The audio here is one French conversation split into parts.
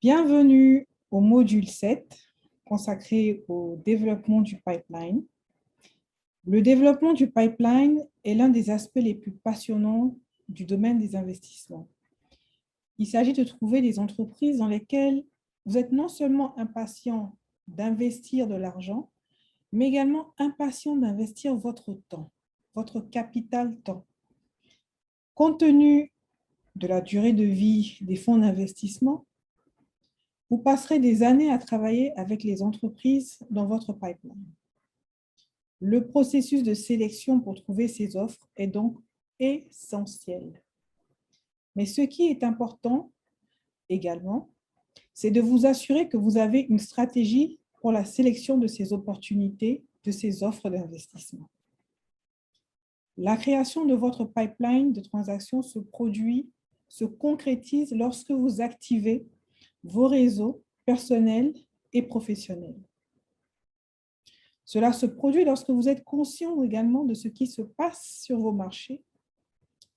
Bienvenue au module 7 consacré au développement du pipeline. Le développement du pipeline est l'un des aspects les plus passionnants du domaine des investissements. Il s'agit de trouver des entreprises dans lesquelles vous êtes non seulement impatient d'investir de l'argent, mais également impatient d'investir votre temps, votre capital temps. Compte tenu de la durée de vie des fonds d'investissement, vous passerez des années à travailler avec les entreprises dans votre pipeline. Le processus de sélection pour trouver ces offres est donc essentiel. Mais ce qui est important également, c'est de vous assurer que vous avez une stratégie pour la sélection de ces opportunités, de ces offres d'investissement. La création de votre pipeline de transactions se concrétise lorsque vous activez vos réseaux personnels et professionnels. Cela se produit lorsque vous êtes conscient également de ce qui se passe sur vos marchés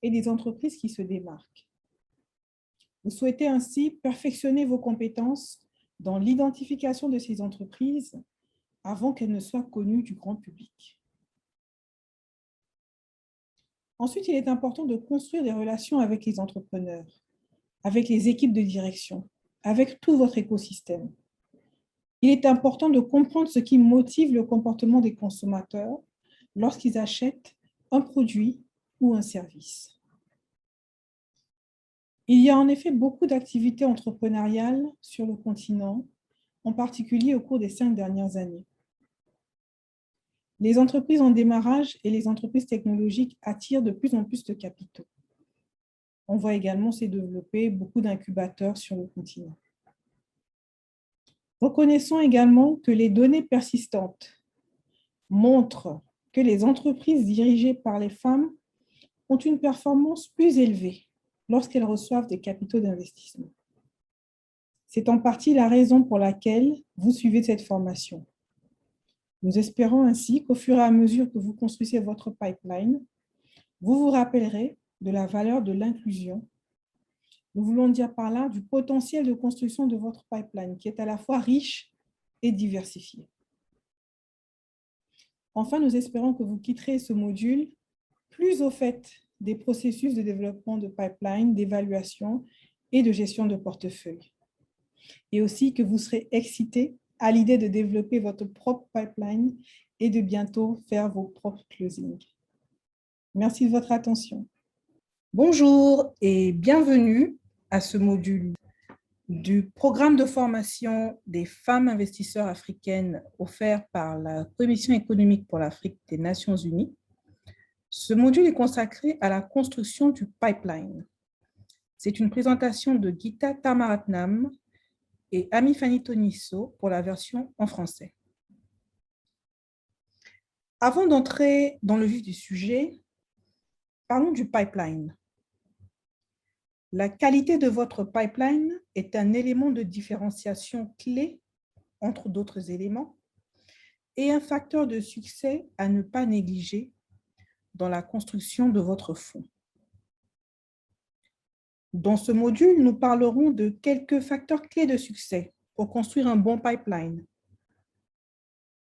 et des entreprises qui se démarquent. Vous souhaitez ainsi perfectionner vos compétences dans l'identification de ces entreprises avant qu'elles ne soient connues du grand public. Ensuite, il est important de construire des relations avec les entrepreneurs, avec les équipes de direction, avec tout votre écosystème. Il est important de comprendre ce qui motive le comportement des consommateurs lorsqu'ils achètent un produit ou un service. Il y a en effet beaucoup d'activités entrepreneuriales sur le continent, en particulier au cours des 5 dernières années. Les entreprises en démarrage et les entreprises technologiques attirent de plus en plus de capitaux. On voit également se développer beaucoup d'incubateurs sur le continent. Reconnaissons également que les données persistantes montrent que les entreprises dirigées par les femmes ont une performance plus élevée lorsqu'elles reçoivent des capitaux d'investissement. C'est en partie la raison pour laquelle vous suivez cette formation. Nous espérons ainsi qu'au fur et à mesure que vous construisez votre pipeline, vous vous rappellerez de la valeur de l'inclusion. Nous voulons dire par là du potentiel de construction de votre pipeline qui est à la fois riche et diversifié. Enfin, nous espérons que vous quitterez ce module plus au fait des processus de développement de pipeline, d'évaluation et de gestion de portefeuille. Et aussi que vous serez excité à l'idée de développer votre propre pipeline et de bientôt faire vos propres closings. Merci de votre attention. Bonjour et bienvenue à ce module du programme de formation des femmes investisseurs africaines offert par la Commission économique pour l'Afrique des Nations Unies. Ce module est consacré à la construction du pipeline. C'est une présentation de Gita Tamaratnam et Amifani Tonisso pour la version en français. Avant d'entrer dans le vif du sujet, parlons du pipeline. La qualité de votre pipeline est un élément de différenciation clé entre d'autres éléments et un facteur de succès à ne pas négliger dans la construction de votre fonds. Dans ce module, nous parlerons de quelques facteurs clés de succès pour construire un bon pipeline,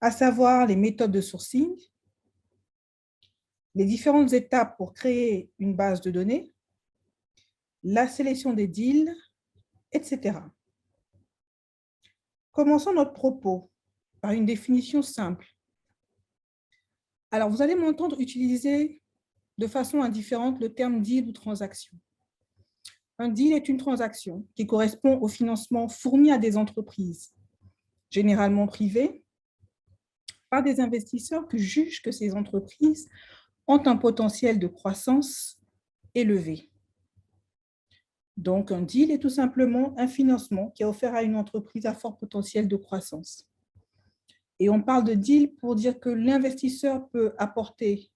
à savoir les méthodes de sourcing, les différentes étapes pour créer une base de données, la sélection des deals, etc. Commençons notre propos par une définition simple. Alors, vous allez m'entendre utiliser de façon indifférente le terme deal ou transaction. Un deal est une transaction qui correspond au financement fourni à des entreprises, généralement privées, par des investisseurs qui jugent que ces entreprises ont un potentiel de croissance élevé. Donc, un deal est tout simplement un financement qui est offert à une entreprise à fort potentiel de croissance. Et on parle de deal pour dire que l'investisseur peut apporter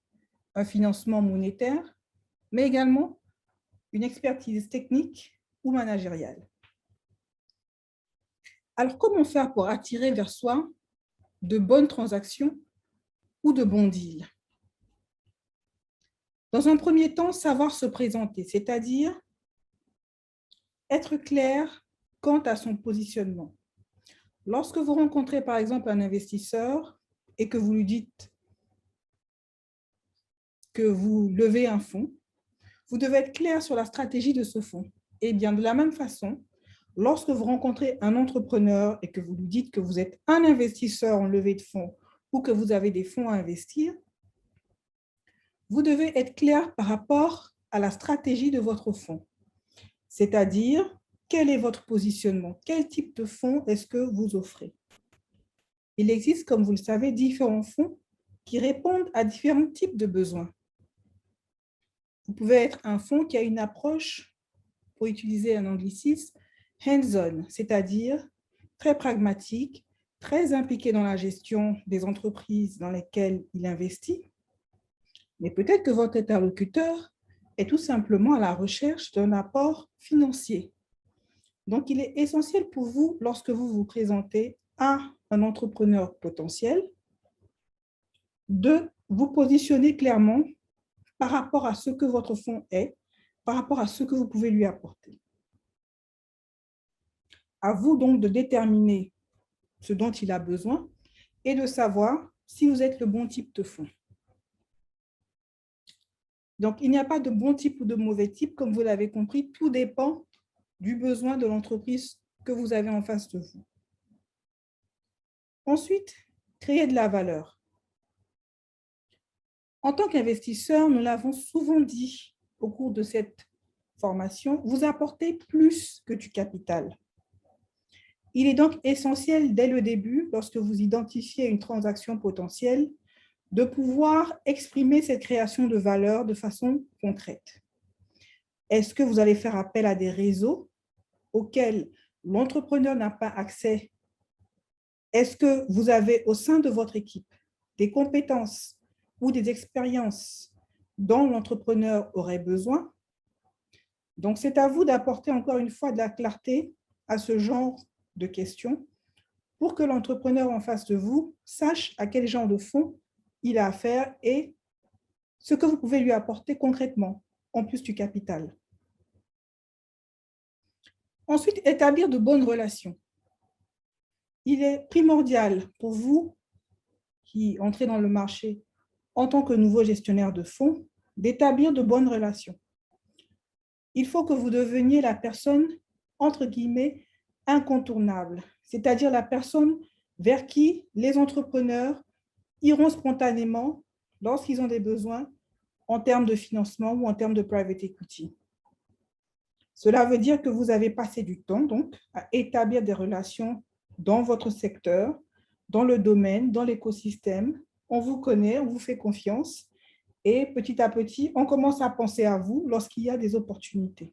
un financement monétaire, mais également une expertise technique ou managériale. Alors, comment faire pour attirer vers soi de bonnes transactions ou de bons deals? Dans un premier temps, savoir se présenter, c'est-à-dire être clair quant à son positionnement. Lorsque vous rencontrez par exemple un investisseur et que vous lui dites que vous levez un fonds, vous devez être clair sur la stratégie de ce fonds. Et bien de la même façon, lorsque vous rencontrez un entrepreneur et que vous lui dites que vous êtes un investisseur en levée de fonds ou que vous avez des fonds à investir, vous devez être clair par rapport à la stratégie de votre fonds. C'est-à-dire, quel est votre positionnement? Quel type de fonds est-ce que vous offrez? Il existe, comme vous le savez, différents fonds qui répondent à différents types de besoins. Vous pouvez être un fonds qui a une approche, pour utiliser un anglicisme, hands-on, c'est-à-dire très pragmatique, très impliqué dans la gestion des entreprises dans lesquelles il investit. Mais peut-être que votre interlocuteur est tout simplement à la recherche d'un apport financier. Donc, il est essentiel pour vous, lorsque vous vous présentez à un entrepreneur potentiel, de vous positionner clairement par rapport à ce que votre fonds est, par rapport à ce que vous pouvez lui apporter. À vous donc de déterminer ce dont il a besoin et de savoir si vous êtes le bon type de fonds. Donc, il n'y a pas de bon type ou de mauvais type, comme vous l'avez compris, tout dépend du besoin de l'entreprise que vous avez en face de vous. Ensuite, créer de la valeur. En tant qu'investisseur, nous l'avons souvent dit au cours de cette formation, vous apportez plus que du capital. Il est donc essentiel dès le début, lorsque vous identifiez une transaction potentielle, de pouvoir exprimer cette création de valeur de façon concrète. Est-ce que vous allez faire appel à des réseaux auxquels l'entrepreneur n'a pas accès? Est-ce que vous avez au sein de votre équipe des compétences ou des expériences dont l'entrepreneur aurait besoin? Donc, c'est à vous d'apporter encore une fois de la clarté à ce genre de questions pour que l'entrepreneur en face de vous sache à quel genre de fonds il a affaire et ce que vous pouvez lui apporter concrètement, en plus du capital. Ensuite, établir de bonnes relations. Il est primordial pour vous qui entrez dans le marché en tant que nouveau gestionnaire de fonds d'établir de bonnes relations. Il faut que vous deveniez la personne, entre guillemets, incontournable, c'est-à-dire la personne vers qui les entrepreneurs iront spontanément lorsqu'ils ont des besoins en termes de financement ou en termes de private equity. Cela veut dire que vous avez passé du temps donc à établir des relations dans votre secteur, dans le domaine, dans l'écosystème. On vous connaît, on vous fait confiance et petit à petit, on commence à penser à vous lorsqu'il y a des opportunités.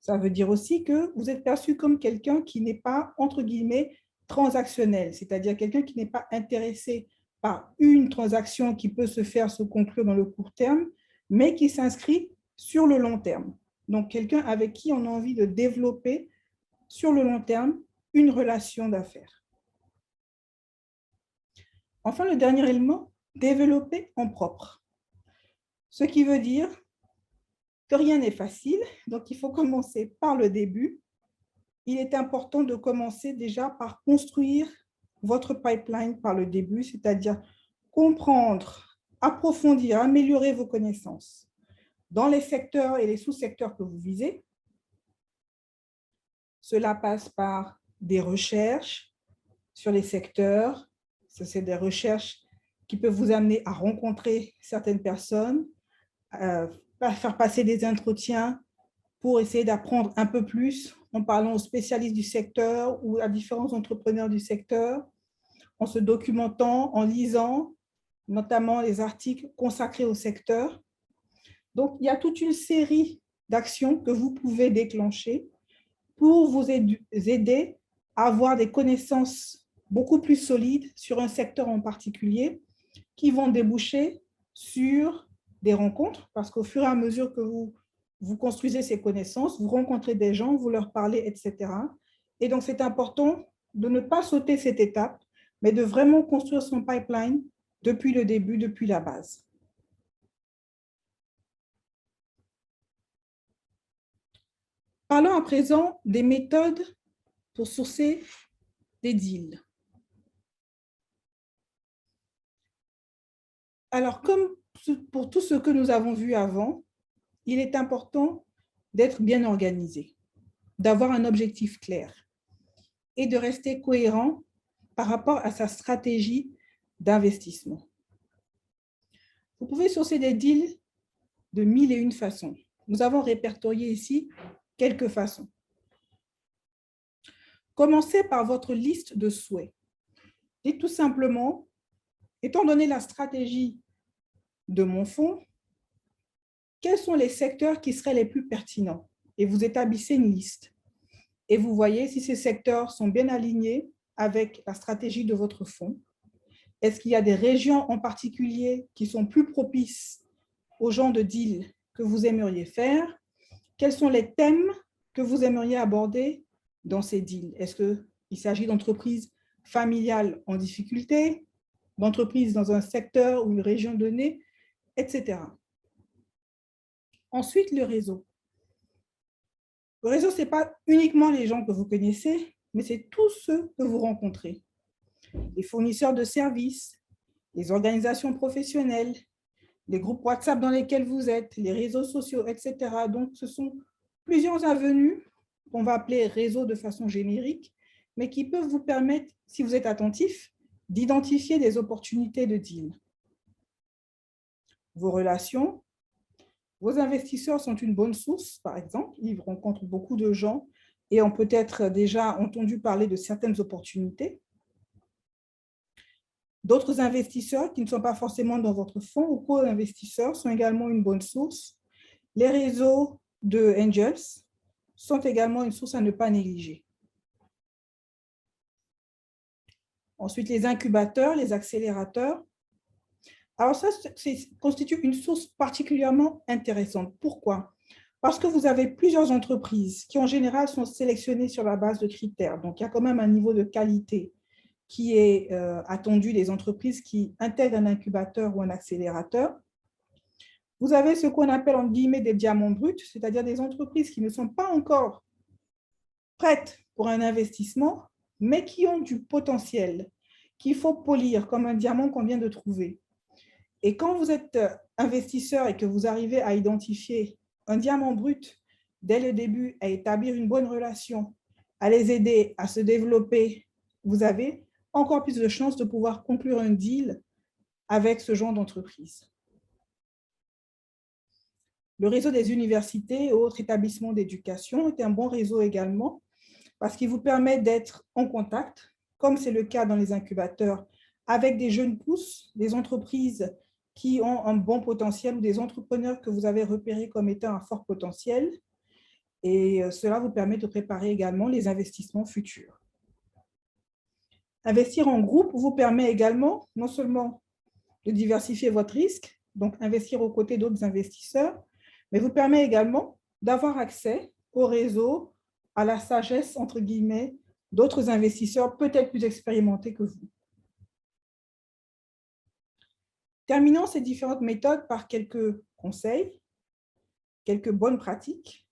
Ça veut dire aussi que vous êtes perçu comme quelqu'un qui n'est pas, entre guillemets, transactionnel, c'est-à-dire quelqu'un qui n'est pas intéressé par une transaction qui peut se conclure dans le court terme, mais qui s'inscrit sur le long terme. Donc, quelqu'un avec qui on a envie de développer sur le long terme une relation d'affaires. Enfin, le dernier élément, développer en propre. Ce qui veut dire que rien n'est facile, donc il faut commencer par le début. Il est important de commencer déjà par construire votre pipeline par le début, c'est-à-dire comprendre, approfondir, améliorer vos connaissances dans les secteurs et les sous-secteurs que vous visez. Cela passe par des recherches sur les secteurs. C'est des recherches qui peuvent vous amener à rencontrer certaines personnes, à faire passer des entretiens pour essayer d'apprendre un peu plus en parlant aux spécialistes du secteur ou à différents entrepreneurs du secteur, en se documentant, en lisant, notamment les articles consacrés au secteur. Donc, il y a toute une série d'actions que vous pouvez déclencher pour vous aider à avoir des connaissances beaucoup plus solides sur un secteur en particulier qui vont déboucher sur des rencontres, parce qu'au fur et à mesure que vous construisez ces connaissances, vous rencontrez des gens, vous leur parlez, etc. Et donc, c'est important de ne pas sauter cette étape, mais de vraiment construire son pipeline depuis le début, depuis la base. Parlons à présent des méthodes pour sourcer des deals. Alors, comme pour tout ce que nous avons vu avant, il est important d'être bien organisé, d'avoir un objectif clair et de rester cohérent par rapport à sa stratégie d'investissement. Vous pouvez sourcer des deals de 1001 façons. Nous avons répertorié ici quelques façons. Commencez par votre liste de souhaits. Dites tout simplement, étant donné la stratégie de mon fonds, quels sont les secteurs qui seraient les plus pertinents? Et vous établissez une liste. Et vous voyez si ces secteurs sont bien alignés avec la stratégie de votre fonds. Est-ce qu'il y a des régions en particulier qui sont plus propices au genre de deal que vous aimeriez faire? Quels sont les thèmes que vous aimeriez aborder dans ces deals? Est-ce qu'il s'agit d'entreprises familiales en difficulté, d'entreprises dans un secteur ou une région donnée, etc. Ensuite, le réseau. Le réseau, ce n'est pas uniquement les gens que vous connaissez, mais c'est tous ceux que vous rencontrez. Les fournisseurs de services, les organisations professionnelles, les groupes WhatsApp dans lesquels vous êtes, les réseaux sociaux, etc. Donc, ce sont plusieurs avenues qu'on va appeler réseaux de façon générique, mais qui peuvent vous permettre, si vous êtes attentif, d'identifier des opportunités de deal. Vos relations, vos investisseurs sont une bonne source, par exemple. Ils rencontrent beaucoup de gens et ont peut-être déjà entendu parler de certaines opportunités. D'autres investisseurs qui ne sont pas forcément dans votre fonds ou co-investisseurs sont également une bonne source. Les réseaux de angels sont également une source à ne pas négliger. Ensuite, les incubateurs, les accélérateurs. Alors ça constitue une source particulièrement intéressante. Pourquoi? Parce que vous avez plusieurs entreprises qui, en général, sont sélectionnées sur la base de critères. Donc, il y a quand même un niveau de qualité qui est attendu des entreprises qui intègrent un incubateur ou un accélérateur. Vous avez ce qu'on appelle, en guillemets, des diamants bruts, c'est-à-dire des entreprises qui ne sont pas encore prêtes pour un investissement, mais qui ont du potentiel, qu'il faut polir comme un diamant qu'on vient de trouver. Et quand vous êtes investisseur et que vous arrivez à identifier un diamant brut dès le début, à établir une bonne relation, à les aider à se développer, vous avez encore plus de chances de pouvoir conclure un deal avec ce genre d'entreprise. Le réseau des universités et autres établissements d'éducation est un bon réseau également parce qu'il vous permet d'être en contact, comme c'est le cas dans les incubateurs, avec des jeunes pousses, des entreprises qui ont un bon potentiel ou des entrepreneurs que vous avez repérés comme étant un fort potentiel. Et cela vous permet de préparer également les investissements futurs. Investir en groupe vous permet également non seulement de diversifier votre risque, donc investir aux côtés d'autres investisseurs, mais vous permet également d'avoir accès au réseau, à la sagesse, entre guillemets, d'autres investisseurs peut-être plus expérimentés que vous. Terminons ces différentes méthodes par quelques conseils, quelques bonnes pratiques.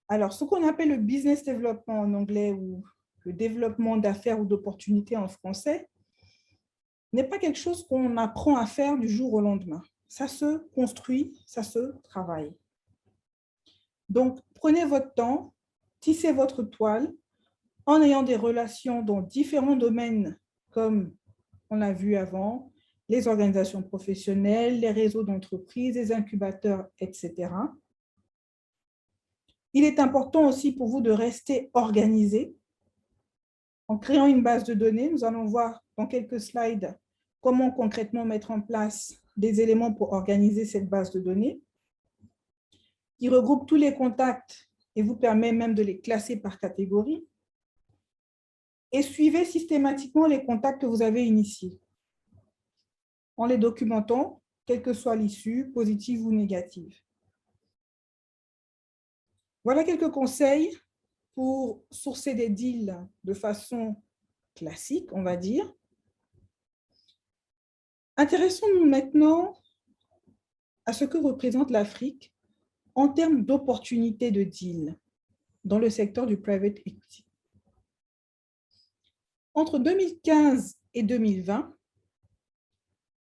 Alors, ce qu'on appelle le business development en anglais ou le développement d'affaires ou d'opportunités en français n'est pas quelque chose qu'on apprend à faire du jour au lendemain. Ça se construit, ça se travaille. Donc, prenez votre temps, tissez votre toile en ayant des relations dans différents domaines comme on l'a vu avant, les organisations professionnelles, les réseaux d'entreprises, les incubateurs, etc. Il est important aussi pour vous de rester organisé. En créant une base de données, nous allons voir dans quelques slides comment concrètement mettre en place des éléments pour organiser cette base de données. Il regroupe tous les contacts et vous permet même de les classer par catégorie. Et suivez systématiquement les contacts que vous avez initiés en les documentant, quelle que soit l'issue, positive ou négative. Voilà quelques conseils pour sourcer des deals de façon classique, on va dire. Intéressons-nous maintenant à ce que représente l'Afrique en termes d'opportunités de deal dans le secteur du private equity. Entre 2015 et 2020,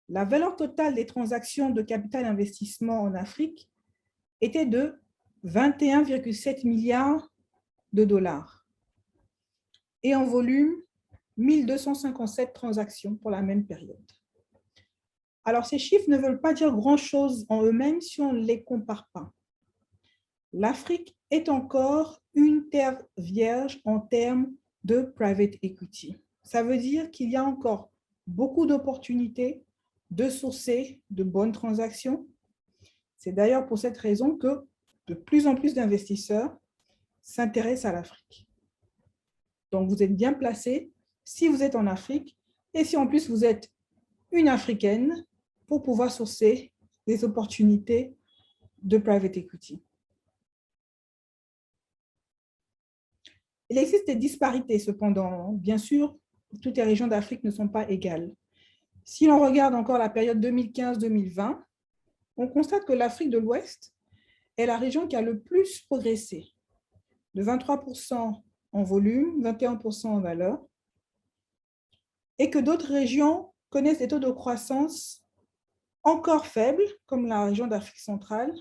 la valeur totale des transactions de capital investissement en Afrique était de 21,7 milliards de dollars et en volume, 1257 transactions pour la même période. Alors, ces chiffres ne veulent pas dire grand-chose en eux-mêmes si on ne les compare pas. L'Afrique est encore une terre vierge en termes de private equity. Ça veut dire qu'il y a encore beaucoup d'opportunités de sourcer de bonnes transactions. C'est d'ailleurs pour cette raison que de plus en plus d'investisseurs s'intéressent à l'Afrique. Donc, vous êtes bien placé si vous êtes en Afrique et si en plus vous êtes une Africaine pour pouvoir sourcer des opportunités de private equity. Il existe des disparités cependant. Bien sûr, toutes les régions d'Afrique ne sont pas égales. Si l'on regarde encore la période 2015-2020, on constate que l'Afrique de l'Ouest est la région qui a le plus progressé, de 23% en volume, 21% en valeur, et que d'autres régions connaissent des taux de croissance encore faibles, comme la région d'Afrique centrale.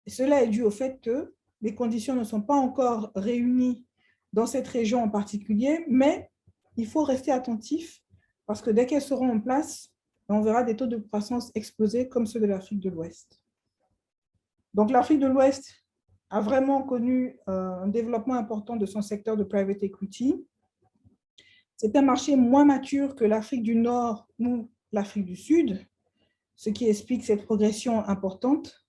Et cela est dû au fait que les conditions ne sont pas encore réunies dans cette région en particulier, mais il faut rester attentif parce que dès qu'elles seront en place, on verra des taux de croissance exploser comme ceux de l'Afrique de l'Ouest. Donc l'Afrique de l'Ouest a vraiment connu un développement important de son secteur de private equity. C'est un marché moins mature que l'Afrique du Nord ou l'Afrique du Sud, ce qui explique cette progression importante.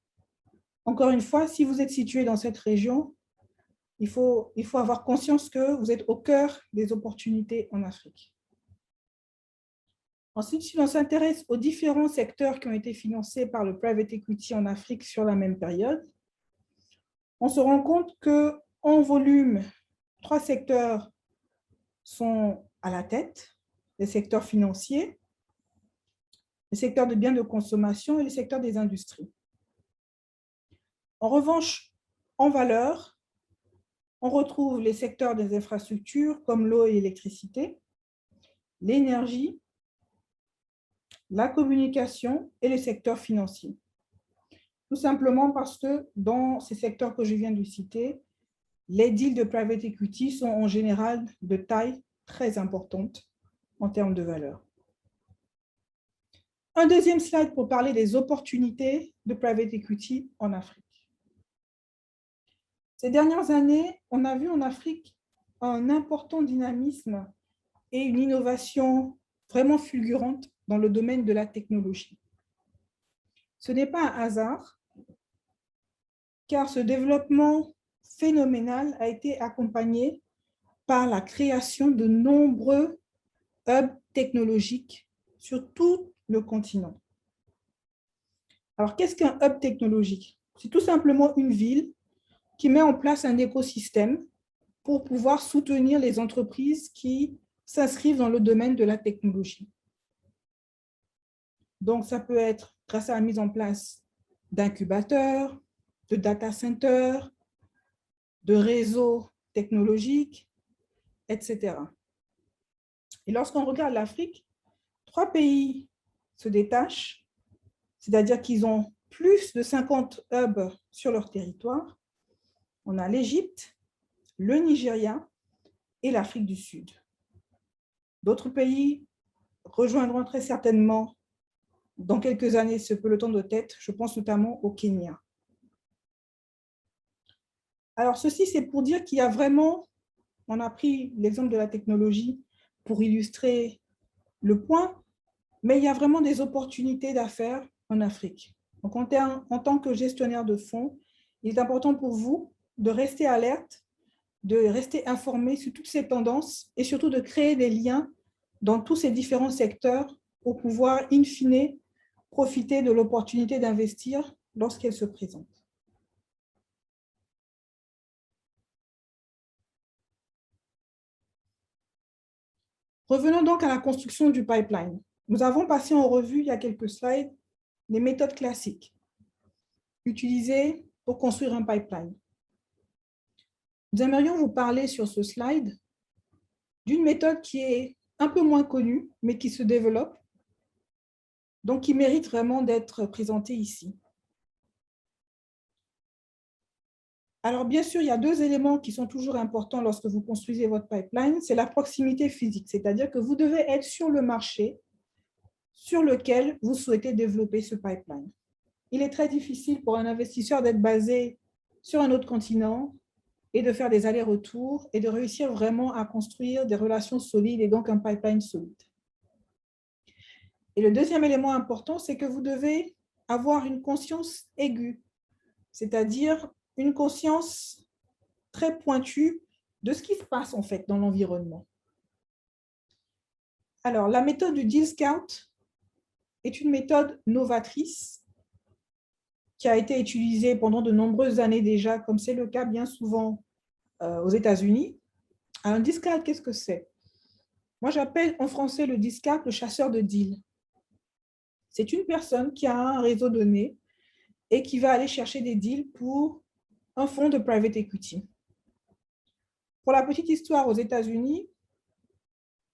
Encore une fois, si vous êtes situé dans cette région, il faut avoir conscience que vous êtes au cœur des opportunités en Afrique. Ensuite, si l'on s'intéresse aux différents secteurs qui ont été financés par le private equity en Afrique sur la même période, on se rend compte qu'en volume, 3 secteurs sont à la tête, les secteurs financiers, le secteur de biens de consommation et le secteur des industries. En revanche, en valeur, on retrouve les secteurs des infrastructures comme l'eau et l'électricité, l'énergie, la communication et le secteur financier. Tout simplement parce que dans ces secteurs que je viens de citer, les deals de private equity sont en général de taille très importante en termes de valeur. Un deuxième slide pour parler des opportunités de private equity en Afrique. Ces dernières années, on a vu en Afrique un important dynamisme et une innovation vraiment fulgurante dans le domaine de la technologie. Ce n'est pas un hasard, car ce développement phénoménal a été accompagné par la création de nombreux hubs technologiques sur tout le continent. Alors, qu'est-ce qu'un hub technologique? C'est tout simplement une ville qui met en place un écosystème pour pouvoir soutenir les entreprises qui s'inscrivent dans le domaine de la technologie. Donc, ça peut être grâce à la mise en place d'incubateurs, de data centers, de réseaux technologiques, etc. Et lorsqu'on regarde l'Afrique, 3 pays se détachent, c'est-à-dire qu'ils ont plus de 50 hubs sur leur territoire. On a l'Égypte, le Nigeria et l'Afrique du Sud. D'autres pays rejoindront très certainement dans quelques années ce peloton de tête, je pense notamment au Kenya. Alors ceci, c'est pour dire qu'il y a vraiment, on a pris l'exemple de la technologie pour illustrer le point, mais il y a vraiment des opportunités d'affaires en Afrique. Donc en tant que gestionnaire de fonds, il est important pour vous de rester alerte, de rester informé sur toutes ces tendances et surtout de créer des liens dans tous ces différents secteurs pour pouvoir, in fine, profiter de l'opportunité d'investir lorsqu'elle se présente. Revenons donc à la construction du pipeline. Nous avons passé en revue il y a quelques slides les méthodes classiques. utiliser pour construire un pipeline. Nous aimerions vous parler sur ce slide d'une méthode qui est un peu moins connue, mais qui se développe, donc qui mérite vraiment d'être présentée ici. Alors, bien sûr, il y a deux éléments qui sont toujours importants lorsque vous construisez votre pipeline. C'est la proximité physique, c'est-à-dire que vous devez être sur le marché sur lequel vous souhaitez développer ce pipeline. Il est très difficile pour un investisseur d'être basé sur un autre continent et de faire des allers-retours et de réussir vraiment à construire des relations solides et donc un pipeline solide. Et le deuxième élément important, c'est que vous devez avoir une conscience aiguë, c'est-à-dire une conscience très pointue de ce qui se passe en fait dans l'environnement. Alors, la méthode du Deal Scout est une méthode novatrice qui a été utilisée pendant de nombreuses années déjà, comme c'est le cas bien souvent aux États-Unis. Un Deal Scout, qu'est-ce que c'est? Moi, j'appelle en français le Deal Scout le chasseur de deal. C'est une personne qui a un réseau donné et qui va aller chercher des deals pour un fonds de private equity. Pour la petite histoire, aux États-Unis,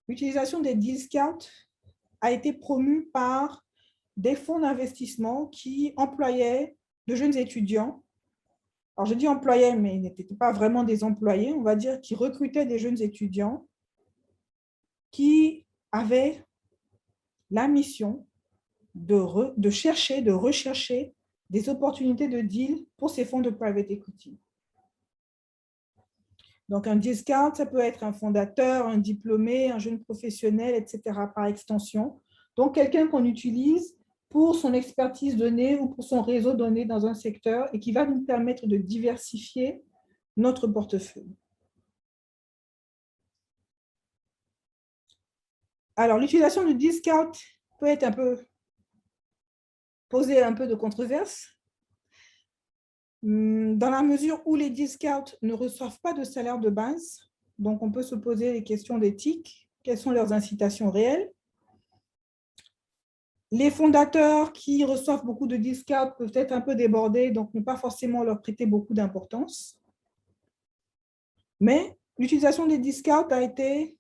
l'utilisation des Deal Scouts a été promue par des fonds d'investissement qui employaient de jeunes étudiants. Alors, je dis employés, mais ils n'étaient pas vraiment des employés, on va dire, qui recrutaient des jeunes étudiants qui avaient la mission de rechercher des opportunités de deal pour ces fonds de private equity. Donc, un deal scout, ça peut être un fondateur, un diplômé, un jeune professionnel, etc. par extension. Donc, quelqu'un qu'on utilise pour son expertise donnée ou pour son réseau donné dans un secteur et qui va nous permettre de diversifier notre portefeuille. Alors, l'utilisation du deal scout peut être poser un peu de controverse, dans la mesure où les deal scouts ne reçoivent pas de salaire de base. Donc, on peut se poser les questions d'éthique. Quelles sont leurs incitations réelles? Les fondateurs qui reçoivent beaucoup de deal scouts peuvent être un peu débordés, donc ne pas forcément leur prêter beaucoup d'importance. Mais l'utilisation des deal scouts a été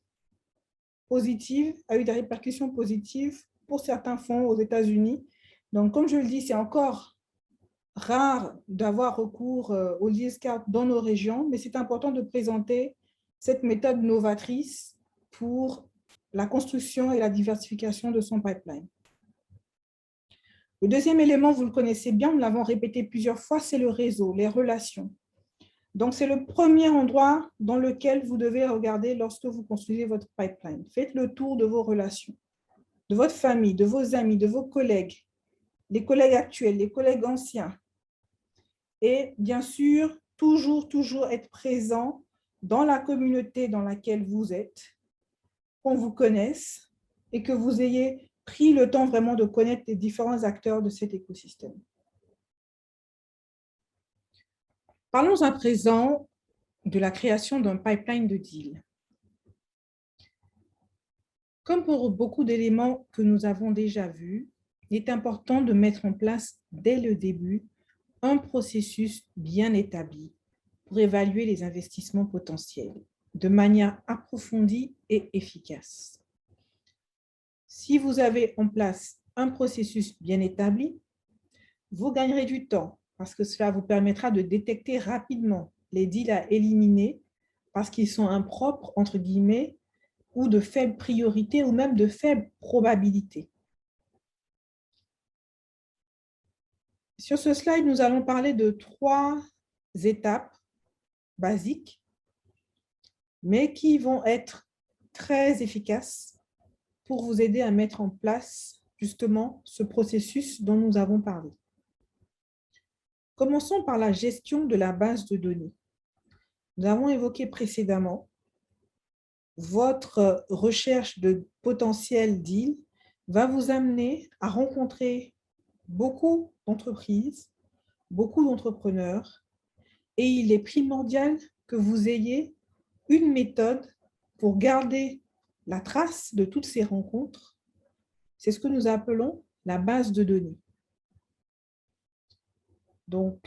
positive, a eu des répercussions positives pour certains fonds aux États-Unis. Donc, comme je le dis, c'est encore rare d'avoir recours aux deal scouts dans nos régions, mais c'est important de présenter cette méthode novatrice pour la construction et la diversification de son pipeline. Le deuxième élément, vous le connaissez bien, nous l'avons répété plusieurs fois, c'est le réseau, les relations. Donc, c'est le premier endroit dans lequel vous devez regarder lorsque vous construisez votre pipeline. Faites le tour de vos relations, de votre famille, de vos amis, de vos collègues, les collègues actuels, les collègues anciens. Et bien sûr, toujours être présent dans la communauté dans laquelle vous êtes, qu'on vous connaisse et que vous ayez pris le temps vraiment de connaître les différents acteurs de cet écosystème. Parlons à présent de la création d'un pipeline de deal. Comme pour beaucoup d'éléments que nous avons déjà vus, il est important de mettre en place dès le début un processus bien établi pour évaluer les investissements potentiels de manière approfondie et efficace. Si vous avez en place un processus bien établi, vous gagnerez du temps parce que cela vous permettra de détecter rapidement les deals à éliminer parce qu'ils sont impropres, entre guillemets, ou de faible priorité ou même de faible probabilité. Sur ce slide, nous allons parler de 3 étapes basiques, mais qui vont être très efficaces pour vous aider à mettre en place justement ce processus dont nous avons parlé. Commençons par la gestion de la base de données. Nous avons évoqué précédemment votre recherche de potentiels deals va vous amener à rencontrer beaucoup d'entreprises, beaucoup d'entrepreneurs, et il est primordial que vous ayez une méthode pour garder la trace de toutes ces rencontres. C'est ce que nous appelons la base de données. Donc,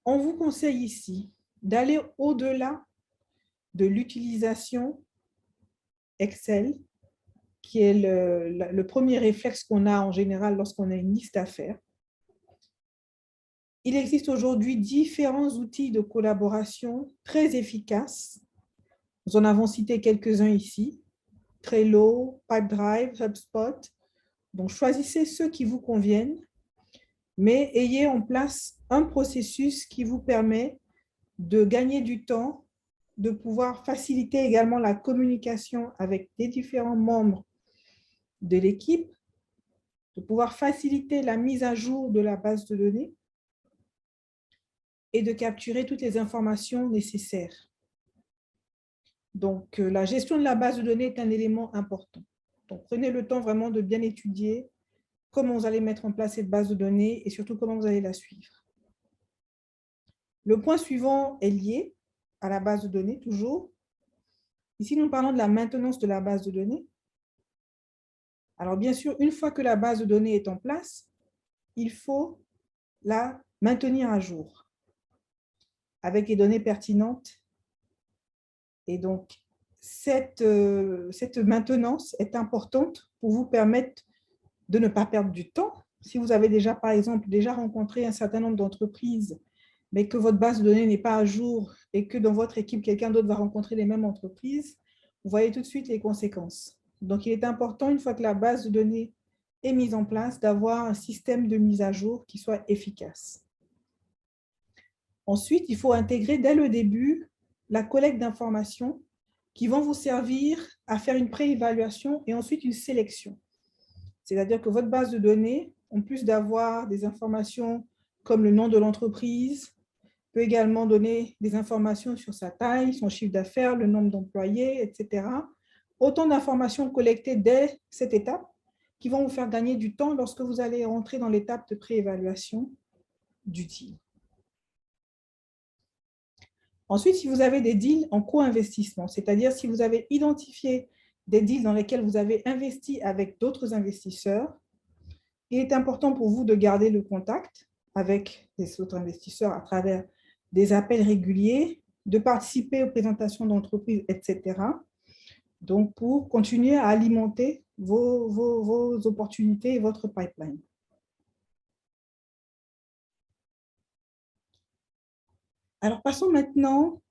on vous conseille ici d'aller au-delà de l'utilisation Excel, qui est le premier réflexe qu'on a en général lorsqu'on a une liste à faire. Il existe aujourd'hui différents outils de collaboration très efficaces. Nous en avons cité quelques-uns ici, Trello, Pipedrive, HubSpot. Donc, choisissez ceux qui vous conviennent, mais ayez en place un processus qui vous permet de gagner du temps, de pouvoir faciliter également la communication avec les différents membres de l'équipe, de pouvoir faciliter la mise à jour de la base de données et de capturer toutes les informations nécessaires. Donc, la gestion de la base de données est un élément important. Donc, prenez le temps vraiment de bien étudier comment vous allez mettre en place cette base de données et surtout comment vous allez la suivre. Le point suivant est lié à la base de données, toujours. Ici, nous parlons de la maintenance de la base de données. Alors, bien sûr, une fois que la base de données est en place, il faut la maintenir à jour avec les données pertinentes. Et donc, cette maintenance est importante pour vous permettre de ne pas perdre du temps. Si vous avez déjà, par exemple, rencontré un certain nombre d'entreprises, mais que votre base de données n'est pas à jour et que dans votre équipe, quelqu'un d'autre va rencontrer les mêmes entreprises, vous voyez tout de suite les conséquences. Donc, il est important, une fois que la base de données est mise en place, d'avoir un système de mise à jour qui soit efficace. Ensuite, il faut intégrer dès le début la collecte d'informations qui vont vous servir à faire une pré-évaluation et ensuite une sélection. C'est-à-dire que votre base de données, en plus d'avoir des informations comme le nom de l'entreprise, peut également donner des informations sur sa taille, son chiffre d'affaires, le nombre d'employés, etc. Autant d'informations collectées dès cette étape qui vont vous faire gagner du temps lorsque vous allez rentrer dans l'étape de pré-évaluation du deal. Ensuite, si vous avez des deals en co-investissement, c'est-à-dire si vous avez identifié des deals dans lesquels vous avez investi avec d'autres investisseurs, il est important pour vous de garder le contact avec les autres investisseurs à travers des appels réguliers, de participer aux présentations d'entreprises, etc. Donc, pour continuer à alimenter vos opportunités et votre pipeline. Alors, passons maintenant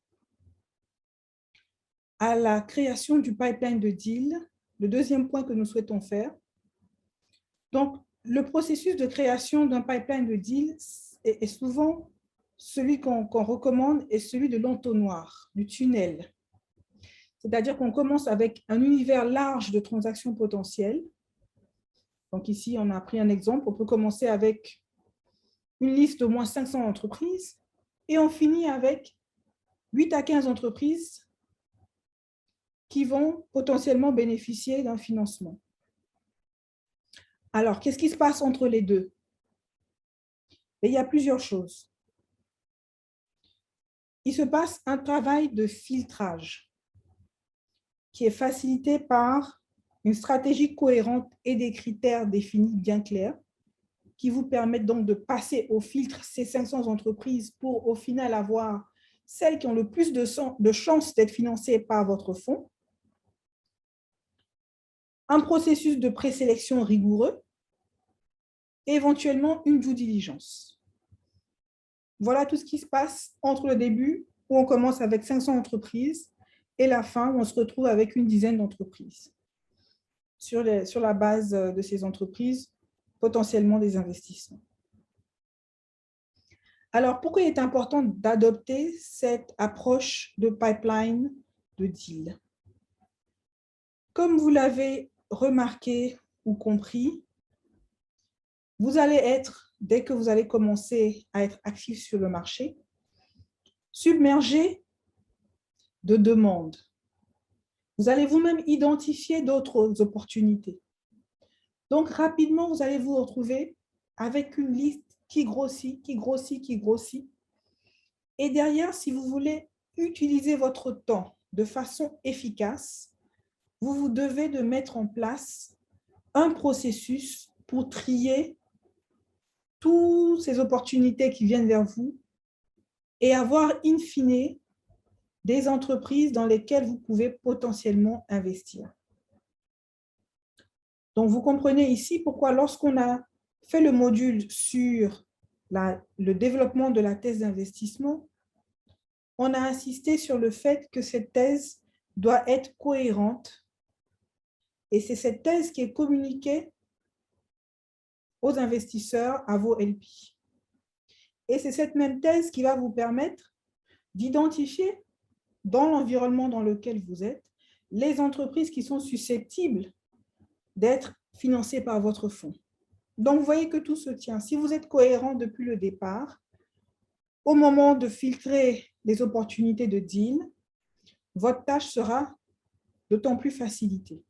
à la création du pipeline de deal, le deuxième point que nous souhaitons faire. Donc, le processus de création d'un pipeline de deal est souvent celui qu'on recommande est celui de l'entonnoir, du tunnel. C'est-à-dire qu'on commence avec un univers large de transactions potentielles. Donc ici, on a pris un exemple. On peut commencer avec une liste d'au moins 500 entreprises et on finit avec 8 à 15 entreprises qui vont potentiellement bénéficier d'un financement. Alors, qu'est-ce qui se passe entre les deux? Et il y a plusieurs choses. Il se passe un travail de filtrage qui est facilité par une stratégie cohérente et des critères définis bien clairs qui vous permettent donc de passer au filtre ces 500 entreprises pour au final avoir celles qui ont le plus de chances d'être financées par votre fonds. Un processus de présélection rigoureux et éventuellement une due diligence. Voilà tout ce qui se passe entre le début où on commence avec 500 entreprises et la fin où on se retrouve avec une dizaine d'entreprises. Sur la base de ces entreprises, potentiellement des investissements. Alors, pourquoi il est important d'adopter cette approche de pipeline de deal? Comme vous l'avez remarqué ou compris, vous allez être, dès que vous allez commencer à être actif sur le marché, submergé de demandes. Vous allez vous-même identifier d'autres opportunités. Donc, rapidement, vous allez vous retrouver avec une liste qui grossit, qui grossit, qui grossit. Et derrière, si vous voulez utiliser votre temps de façon efficace, vous devez de mettre en place un processus pour trier toutes ces opportunités qui viennent vers vous et avoir in fine des entreprises dans lesquelles vous pouvez potentiellement investir. Donc, vous comprenez ici pourquoi lorsqu'on a fait le module sur le développement de la thèse d'investissement, on a insisté sur le fait que cette thèse doit être cohérente et c'est cette thèse qui est communiquée aux investisseurs, à vos LP. Et c'est cette même thèse qui va vous permettre d'identifier dans l'environnement dans lequel vous êtes les entreprises qui sont susceptibles d'être financées par votre fonds. Donc, vous voyez que tout se tient. Si vous êtes cohérent depuis le départ, au moment de filtrer les opportunités de deal, votre tâche sera d'autant plus facilitée.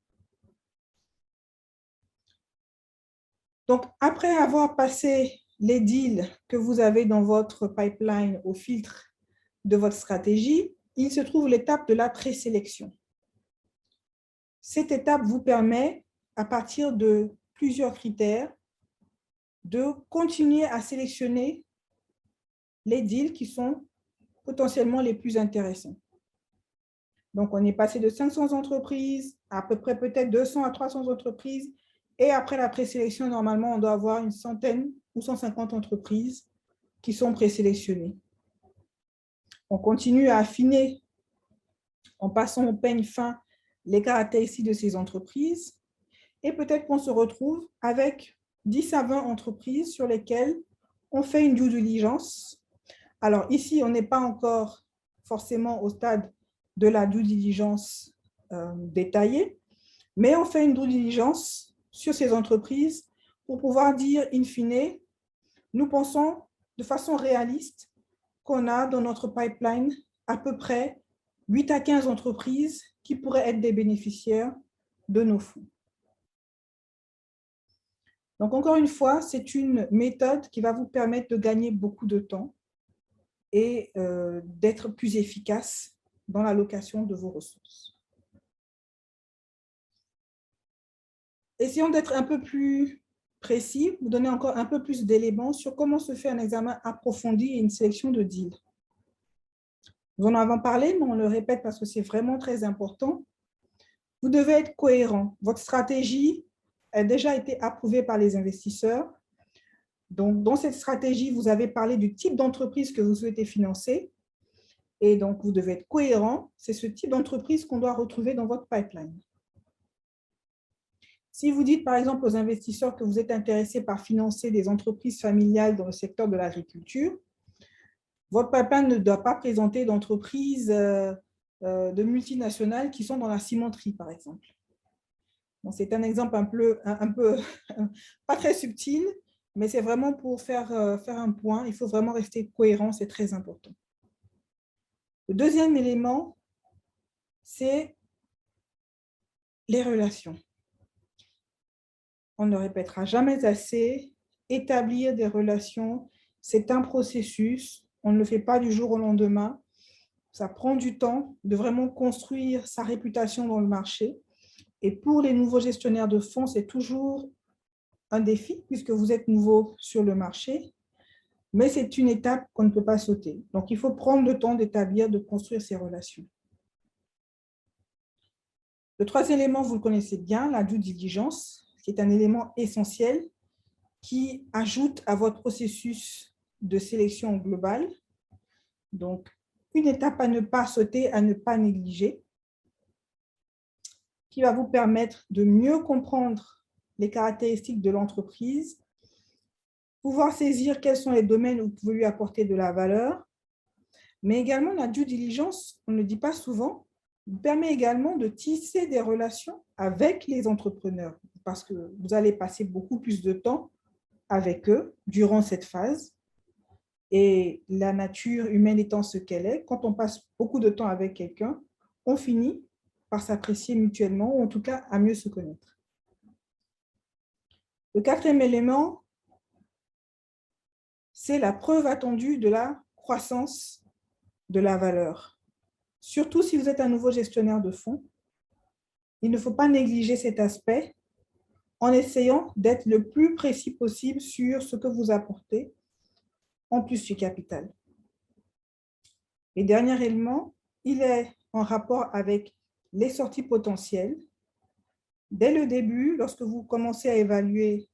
Donc, après avoir passé les deals que vous avez dans votre pipeline au filtre de votre stratégie, il se trouve l'étape de la présélection. Cette étape vous permet, à partir de plusieurs critères, de continuer à sélectionner les deals qui sont potentiellement les plus intéressants. Donc, on est passé de 500 entreprises à peu près peut-être 200 à 300 entreprises. Et après la présélection, normalement, on doit avoir une centaine ou 150 entreprises qui sont présélectionnées. On continue à affiner en passant au peigne fin les caractéristiques de ces entreprises. Et peut-être qu'on se retrouve avec 10 à 20 entreprises sur lesquelles on fait une due diligence. Alors ici, on n'est pas encore forcément au stade de la due diligence détaillée, mais on fait une due diligence sur ces entreprises pour pouvoir dire, in fine, nous pensons de façon réaliste qu'on a dans notre pipeline à peu près 8 à 15 entreprises qui pourraient être des bénéficiaires de nos fonds. Donc, encore une fois, c'est une méthode qui va vous permettre de gagner beaucoup de temps et d'être plus efficace dans l'allocation de vos ressources. Essayons d'être un peu plus précis, vous donner encore un peu plus d'éléments sur comment se fait un examen approfondi et une sélection de deals. Nous en avons parlé, mais on le répète parce que c'est vraiment très important. Vous devez être cohérent. Votre stratégie a déjà été approuvée par les investisseurs. Donc, dans cette stratégie, vous avez parlé du type d'entreprise que vous souhaitez financer. Et donc, vous devez être cohérent. C'est ce type d'entreprise qu'on doit retrouver dans votre pipeline. Si vous dites, par exemple, aux investisseurs que vous êtes intéressé par financer des entreprises familiales dans le secteur de l'agriculture, votre pipeline ne doit pas présenter d'entreprises de multinationales qui sont dans la cimenterie, par exemple. Bon, c'est un exemple un peu pas très subtil, mais c'est vraiment pour faire un point. Il faut vraiment rester cohérent, c'est très important. Le deuxième élément, c'est les relations. On ne répétera jamais assez, établir des relations, c'est un processus, on ne le fait pas du jour au lendemain. Ça prend du temps de vraiment construire sa réputation dans le marché. Et pour les nouveaux gestionnaires de fonds, c'est toujours un défi puisque vous êtes nouveau sur le marché, mais c'est une étape qu'on ne peut pas sauter. Donc, il faut prendre le temps d'établir, de construire ces relations. Le troisième élément, vous le connaissez bien, la due diligence, qui est un élément essentiel qui ajoute à votre processus de sélection globale. Donc, une étape à ne pas sauter, à ne pas négliger, qui va vous permettre de mieux comprendre les caractéristiques de l'entreprise, pouvoir saisir quels sont les domaines où vous pouvez lui apporter de la valeur, mais également la due diligence, on ne le dit pas souvent, vous permet également de tisser des relations avec les entrepreneurs, parce que vous allez passer beaucoup plus de temps avec eux durant cette phase. Et la nature humaine étant ce qu'elle est, quand on passe beaucoup de temps avec quelqu'un, on finit par s'apprécier mutuellement, ou en tout cas à mieux se connaître. Le quatrième élément, c'est la preuve attendue de la croissance de la valeur. Surtout si vous êtes un nouveau gestionnaire de fonds, il ne faut pas négliger cet aspect en essayant d'être le plus précis possible sur ce que vous apportez en plus du capital. Et dernier élément, il est en rapport avec les sorties potentielles. Dès le début, lorsque vous commencez à évaluer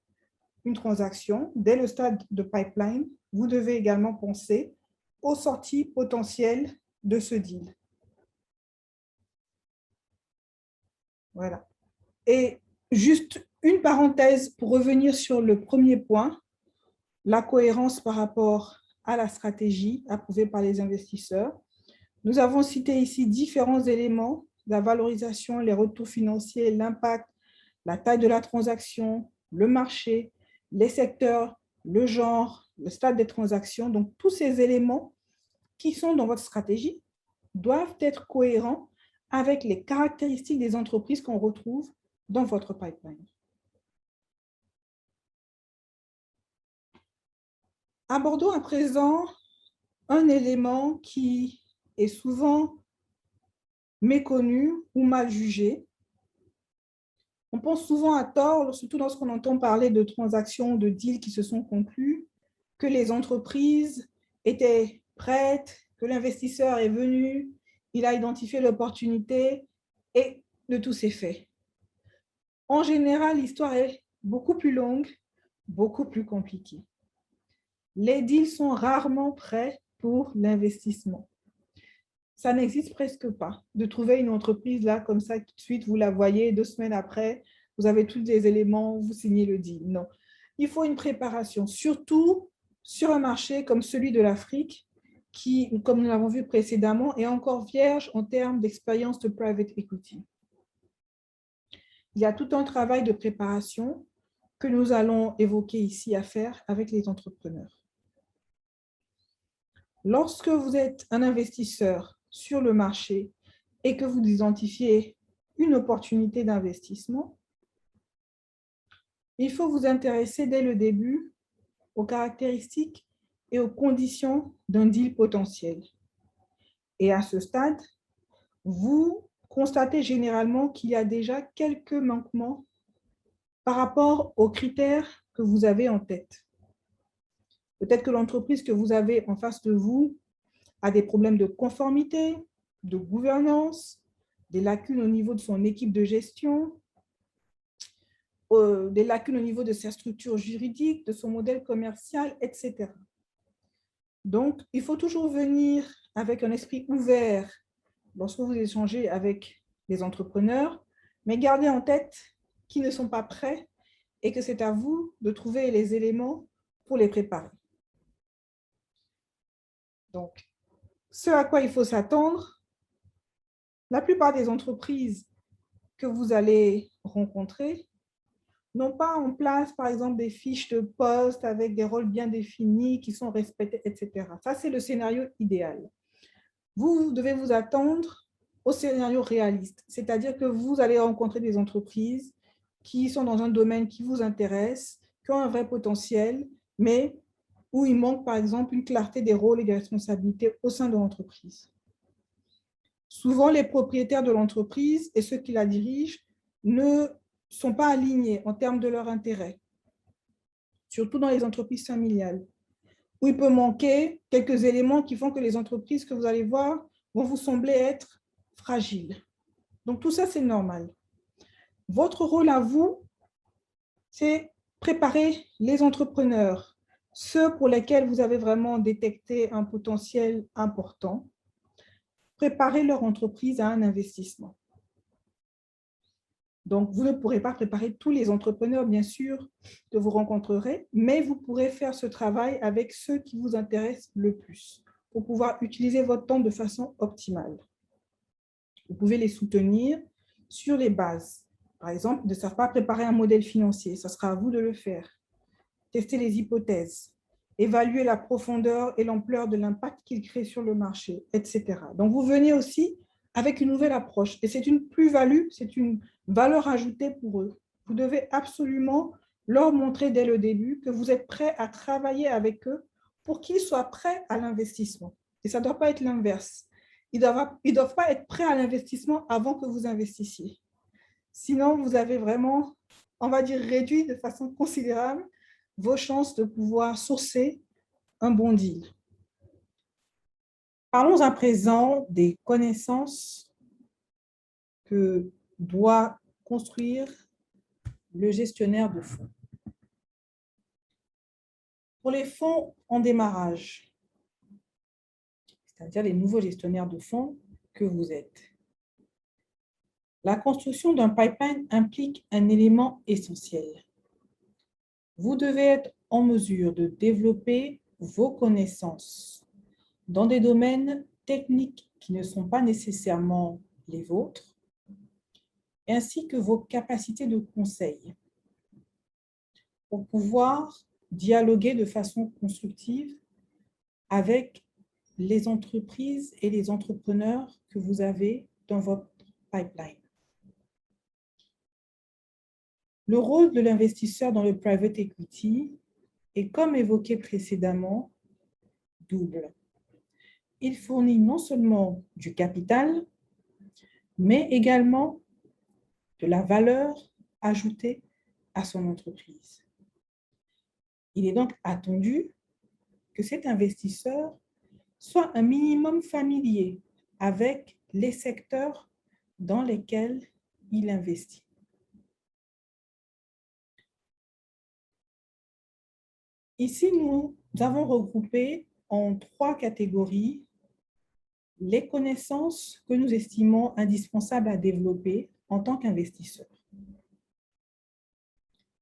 une transaction, dès le stade de pipeline, vous devez également penser aux sorties potentielles de ce deal. Voilà. Et juste une parenthèse pour revenir sur le premier point, la cohérence par rapport à la stratégie approuvée par les investisseurs. Nous avons cité ici différents éléments, la valorisation, les retours financiers, l'impact, la taille de la transaction, le marché, les secteurs, le genre, le stade des transactions. Donc, tous ces éléments qui sont dans votre stratégie doivent être cohérents avec les caractéristiques des entreprises qu'on retrouve dans votre pipeline. Abordons à présent un élément qui est souvent méconnu ou mal jugé. On pense souvent à tort, surtout lorsqu'on entend parler de transactions, de deals qui se sont conclus, que les entreprises étaient prêtes, que l'investisseur est venu, il a identifié l'opportunité et de tout s'est fait. En général, l'histoire est beaucoup plus longue, beaucoup plus compliquée. Les deals sont rarement prêts pour l'investissement. Ça n'existe presque pas de trouver une entreprise là, comme ça, tout de suite, vous la voyez, 2 semaines après, vous avez tous les éléments, vous signez le deal. Non. Il faut une préparation, surtout sur un marché comme celui de l'Afrique, qui, comme nous l'avons vu précédemment, est encore vierge en termes d'expérience de private equity. Il y a tout un travail de préparation que nous allons évoquer ici à faire avec les entrepreneurs. Lorsque vous êtes un investisseur sur le marché et que vous identifiez une opportunité d'investissement, il faut vous intéresser dès le début aux caractéristiques et aux conditions d'un deal potentiel. Et à ce stade, vous constatez généralement qu'il y a déjà quelques manquements par rapport aux critères que vous avez en tête. Peut-être que l'entreprise que vous avez en face de vous a des problèmes de conformité, de gouvernance, des lacunes au niveau de son équipe de gestion, des lacunes au niveau de sa structure juridique, de son modèle commercial, etc. Donc, il faut toujours venir avec un esprit ouvert lorsque vous échangez avec les entrepreneurs, mais gardez en tête qu'ils ne sont pas prêts et que c'est à vous de trouver les éléments pour les préparer. Donc, ce à quoi il faut s'attendre, la plupart des entreprises que vous allez rencontrer n'ont pas en place, par exemple, des fiches de poste avec des rôles bien définis qui sont respectés, etc. Ça, c'est le scénario idéal. Vous devez vous attendre au scénario réaliste, c'est-à-dire que vous allez rencontrer des entreprises qui sont dans un domaine qui vous intéresse, qui ont un vrai potentiel, mais où il manque, par exemple, une clarté des rôles et des responsabilités au sein de l'entreprise. Souvent, les propriétaires de l'entreprise et ceux qui la dirigent ne sont pas alignés en termes de leur intérêt, surtout dans les entreprises familiales, où il peut manquer quelques éléments qui font que les entreprises que vous allez voir vont vous sembler être fragiles. Donc, tout ça, c'est normal. Votre rôle à vous, c'est préparer les entrepreneurs, ceux pour lesquels vous avez vraiment détecté un potentiel important, préparer leur entreprise à un investissement. Donc, vous ne pourrez pas préparer tous les entrepreneurs, bien sûr, que vous rencontrerez, mais vous pourrez faire ce travail avec ceux qui vous intéressent le plus pour pouvoir utiliser votre temps de façon optimale. Vous pouvez les soutenir sur les bases. Par exemple, ils ne savent pas préparer un modèle financier, ça sera à vous de le faire. Tester les hypothèses, évaluer la profondeur et l'ampleur de l'impact qu'ils créent sur le marché, etc. Donc, vous venez aussi avec une nouvelle approche. Et c'est une plus-value, c'est une valeur ajoutée pour eux. Vous devez absolument leur montrer dès le début que vous êtes prêt à travailler avec eux pour qu'ils soient prêts à l'investissement. Et ça ne doit pas être l'inverse. Ils ne doivent pas être prêts à l'investissement avant que vous investissiez. Sinon, vous avez vraiment, on va dire, réduit de façon considérable vos chances de pouvoir sourcer un bon deal. Parlons à présent des connaissances que doit construire le gestionnaire de fonds. Pour les fonds en démarrage, c'est-à-dire les nouveaux gestionnaires de fonds que vous êtes, la construction d'un pipeline implique un élément essentiel. Vous devez être en mesure de développer vos connaissances dans des domaines techniques qui ne sont pas nécessairement les vôtres, ainsi que vos capacités de conseil pour pouvoir dialoguer de façon constructive avec les entreprises et les entrepreneurs que vous avez dans votre pipeline. Le rôle de l'investisseur dans le private equity est, comme évoqué précédemment, double. Il fournit non seulement du capital, mais également de la valeur ajoutée à son entreprise. Il est donc attendu que cet investisseur soit un minimum familier avec les secteurs dans lesquels il investit. Ici, nous avons regroupé en 3 catégories les connaissances que nous estimons indispensables à développer en tant qu'investisseur.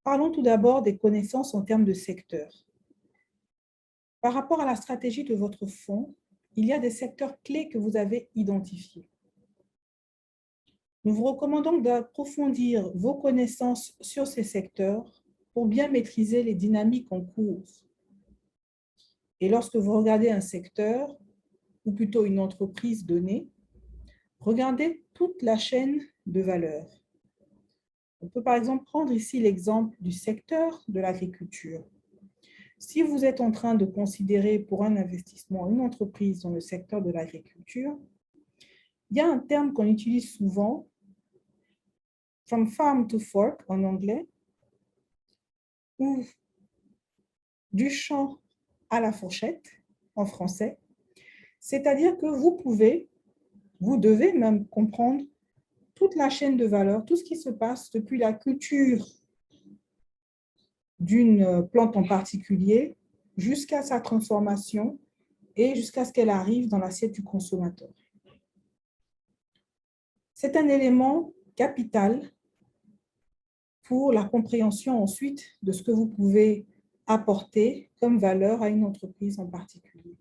Parlons tout d'abord des connaissances en termes de secteur. Par rapport à la stratégie de votre fonds, il y a des secteurs clés que vous avez identifiés. Nous vous recommandons d'approfondir vos connaissances sur ces secteurs pour bien maîtriser les dynamiques en cours. Et lorsque vous regardez un secteur, ou plutôt une entreprise donnée, regardez toute la chaîne de valeur. On peut par exemple prendre ici l'exemple du secteur de l'agriculture. Si vous êtes en train de considérer pour un investissement une entreprise dans le secteur de l'agriculture, il y a un terme qu'on utilise souvent, from farm to fork en anglais, ou du champ à la fourchette en français, c'est-à-dire que vous devez même comprendre toute la chaîne de valeur, tout ce qui se passe depuis la culture d'une plante en particulier jusqu'à sa transformation et jusqu'à ce qu'elle arrive dans l'assiette du consommateur. C'est un élément capital pour la compréhension ensuite de ce que vous pouvez apporter comme valeur à une entreprise en particulier.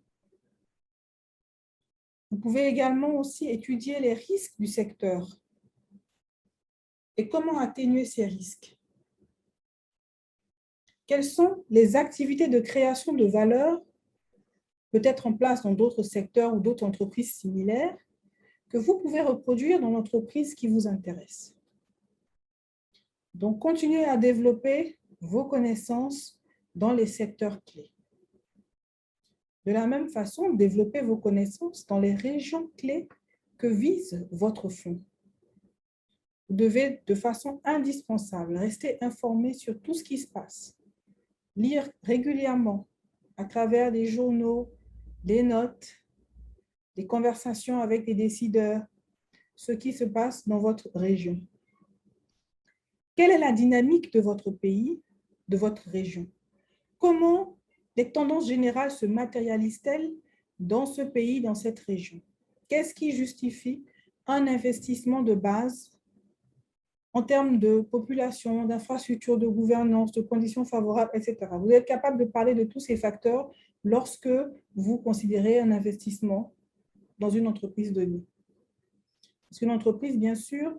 Vous pouvez également aussi étudier les risques du secteur et comment atténuer ces risques. Quelles sont les activités de création de valeur peut-être en place dans d'autres secteurs ou d'autres entreprises similaires que vous pouvez reproduire dans l'entreprise qui vous intéresse. Donc, continuez à développer vos connaissances dans les secteurs clés. De la même façon, développez vos connaissances dans les régions clés que vise votre fonds. Vous devez, de façon indispensable, rester informé sur tout ce qui se passe. Lire régulièrement, à travers des journaux, des notes, des conversations avec les décideurs, ce qui se passe dans votre région. Quelle est la dynamique de votre pays, de votre région? Comment les tendances générales se matérialisent-elles dans ce pays, dans cette région? Qu'est-ce qui justifie un investissement de base en termes de population, d'infrastructures, de gouvernance, de conditions favorables, etc. Vous êtes capable de parler de tous ces facteurs lorsque vous considérez un investissement dans une entreprise donnée. Parce qu'une entreprise, bien sûr,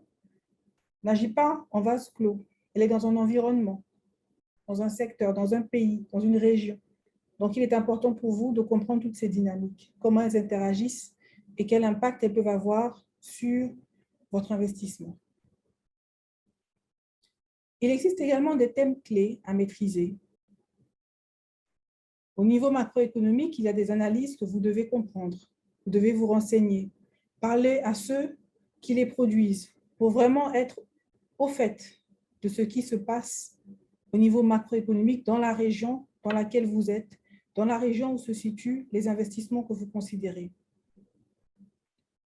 n'agit pas en vase clos. Elle est dans un environnement, dans un secteur, dans un pays, dans une région. Donc, il est important pour vous de comprendre toutes ces dynamiques, comment elles interagissent et quel impact elles peuvent avoir sur votre investissement. Il existe également des thèmes clés à maîtriser. Au niveau macroéconomique, il y a des analyses que vous devez comprendre. Vous devez vous renseigner. Parler à ceux qui les produisent pour vraiment être au fait de ce qui se passe au niveau macroéconomique dans la région dans laquelle vous êtes, dans la région où se situent les investissements que vous considérez.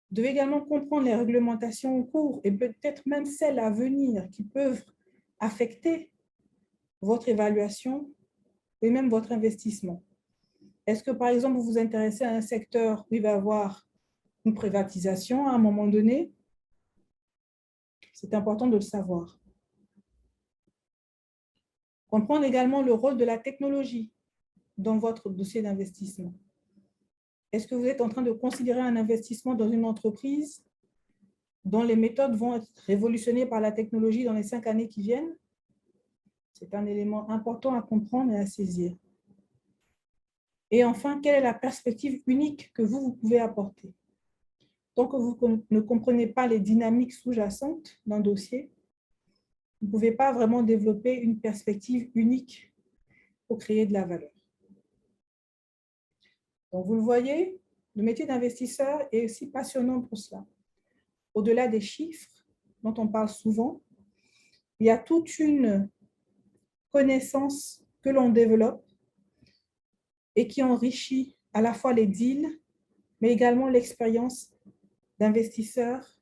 Vous devez également comprendre les réglementations en cours et peut-être même celles à venir qui peuvent affecter votre évaluation et même votre investissement. Est-ce que, par exemple, vous vous intéressez à un secteur où il va y avoir une privatisation à un moment donné? C'est important de le savoir. Comprendre également le rôle de la technologie dans votre dossier d'investissement. Est-ce que vous êtes en train de considérer un investissement dans une entreprise dont les méthodes vont être révolutionnées par la technologie dans les 5 années qui viennent? C'est un élément important à comprendre et à saisir. Et enfin, quelle est la perspective unique que vous pouvez apporter? Tant que vous ne comprenez pas les dynamiques sous-jacentes d'un dossier, vous ne pouvez pas vraiment développer une perspective unique pour créer de la valeur. Donc, vous le voyez, le métier d'investisseur est aussi passionnant pour cela. Au-delà des chiffres dont on parle souvent, il y a toute une connaissance que l'on développe et qui enrichit à la fois les deals, mais également l'expérience d'investisseurs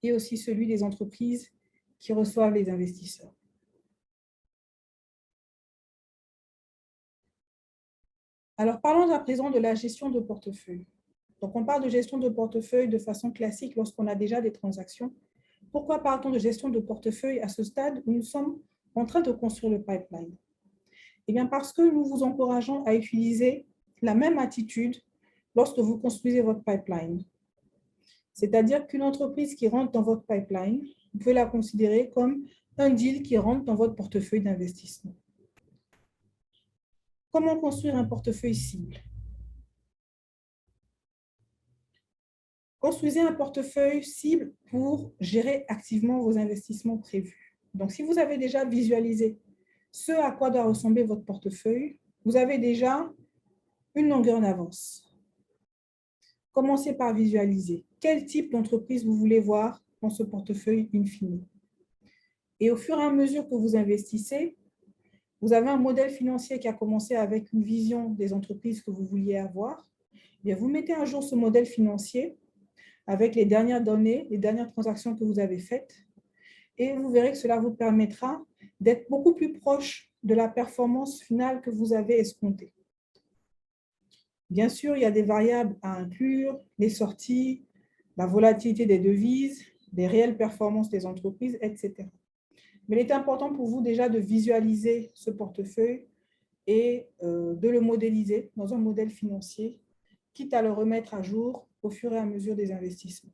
et aussi celui des entreprises qui reçoivent les investisseurs. Alors, parlons à présent de la gestion de portefeuille. Donc, on parle de gestion de portefeuille de façon classique lorsqu'on a déjà des transactions. Pourquoi parle-t-on de gestion de portefeuille à ce stade où nous sommes en train de construire le pipeline? Eh bien, parce que nous vous encourageons à utiliser la même attitude lorsque vous construisez votre pipeline. C'est-à-dire qu'une entreprise qui rentre dans votre pipeline, vous pouvez la considérer comme un deal qui rentre dans votre portefeuille d'investissement. Comment construire un portefeuille cible? Construisez un portefeuille cible pour gérer activement vos investissements prévus. Donc, si vous avez déjà visualisé ce à quoi doit ressembler votre portefeuille, vous avez déjà une longueur d'avance. Commencez par visualiser quel type d'entreprise vous voulez voir dans ce portefeuille in fine. Et au fur et à mesure que vous investissez, vous avez un modèle financier qui a commencé avec une vision des entreprises que vous vouliez avoir. Bien, vous mettez à jour ce modèle financier avec les dernières données, les dernières transactions que vous avez faites, et vous verrez que cela vous permettra d'être beaucoup plus proche de la performance finale que vous avez escomptée. Bien sûr, il y a des variables à inclure, les sorties, la volatilité des devises, les réelles performances des entreprises, etc. Mais il est important pour vous déjà de visualiser ce portefeuille et de le modéliser dans un modèle financier, quitte à le remettre à jour au fur et à mesure des investissements.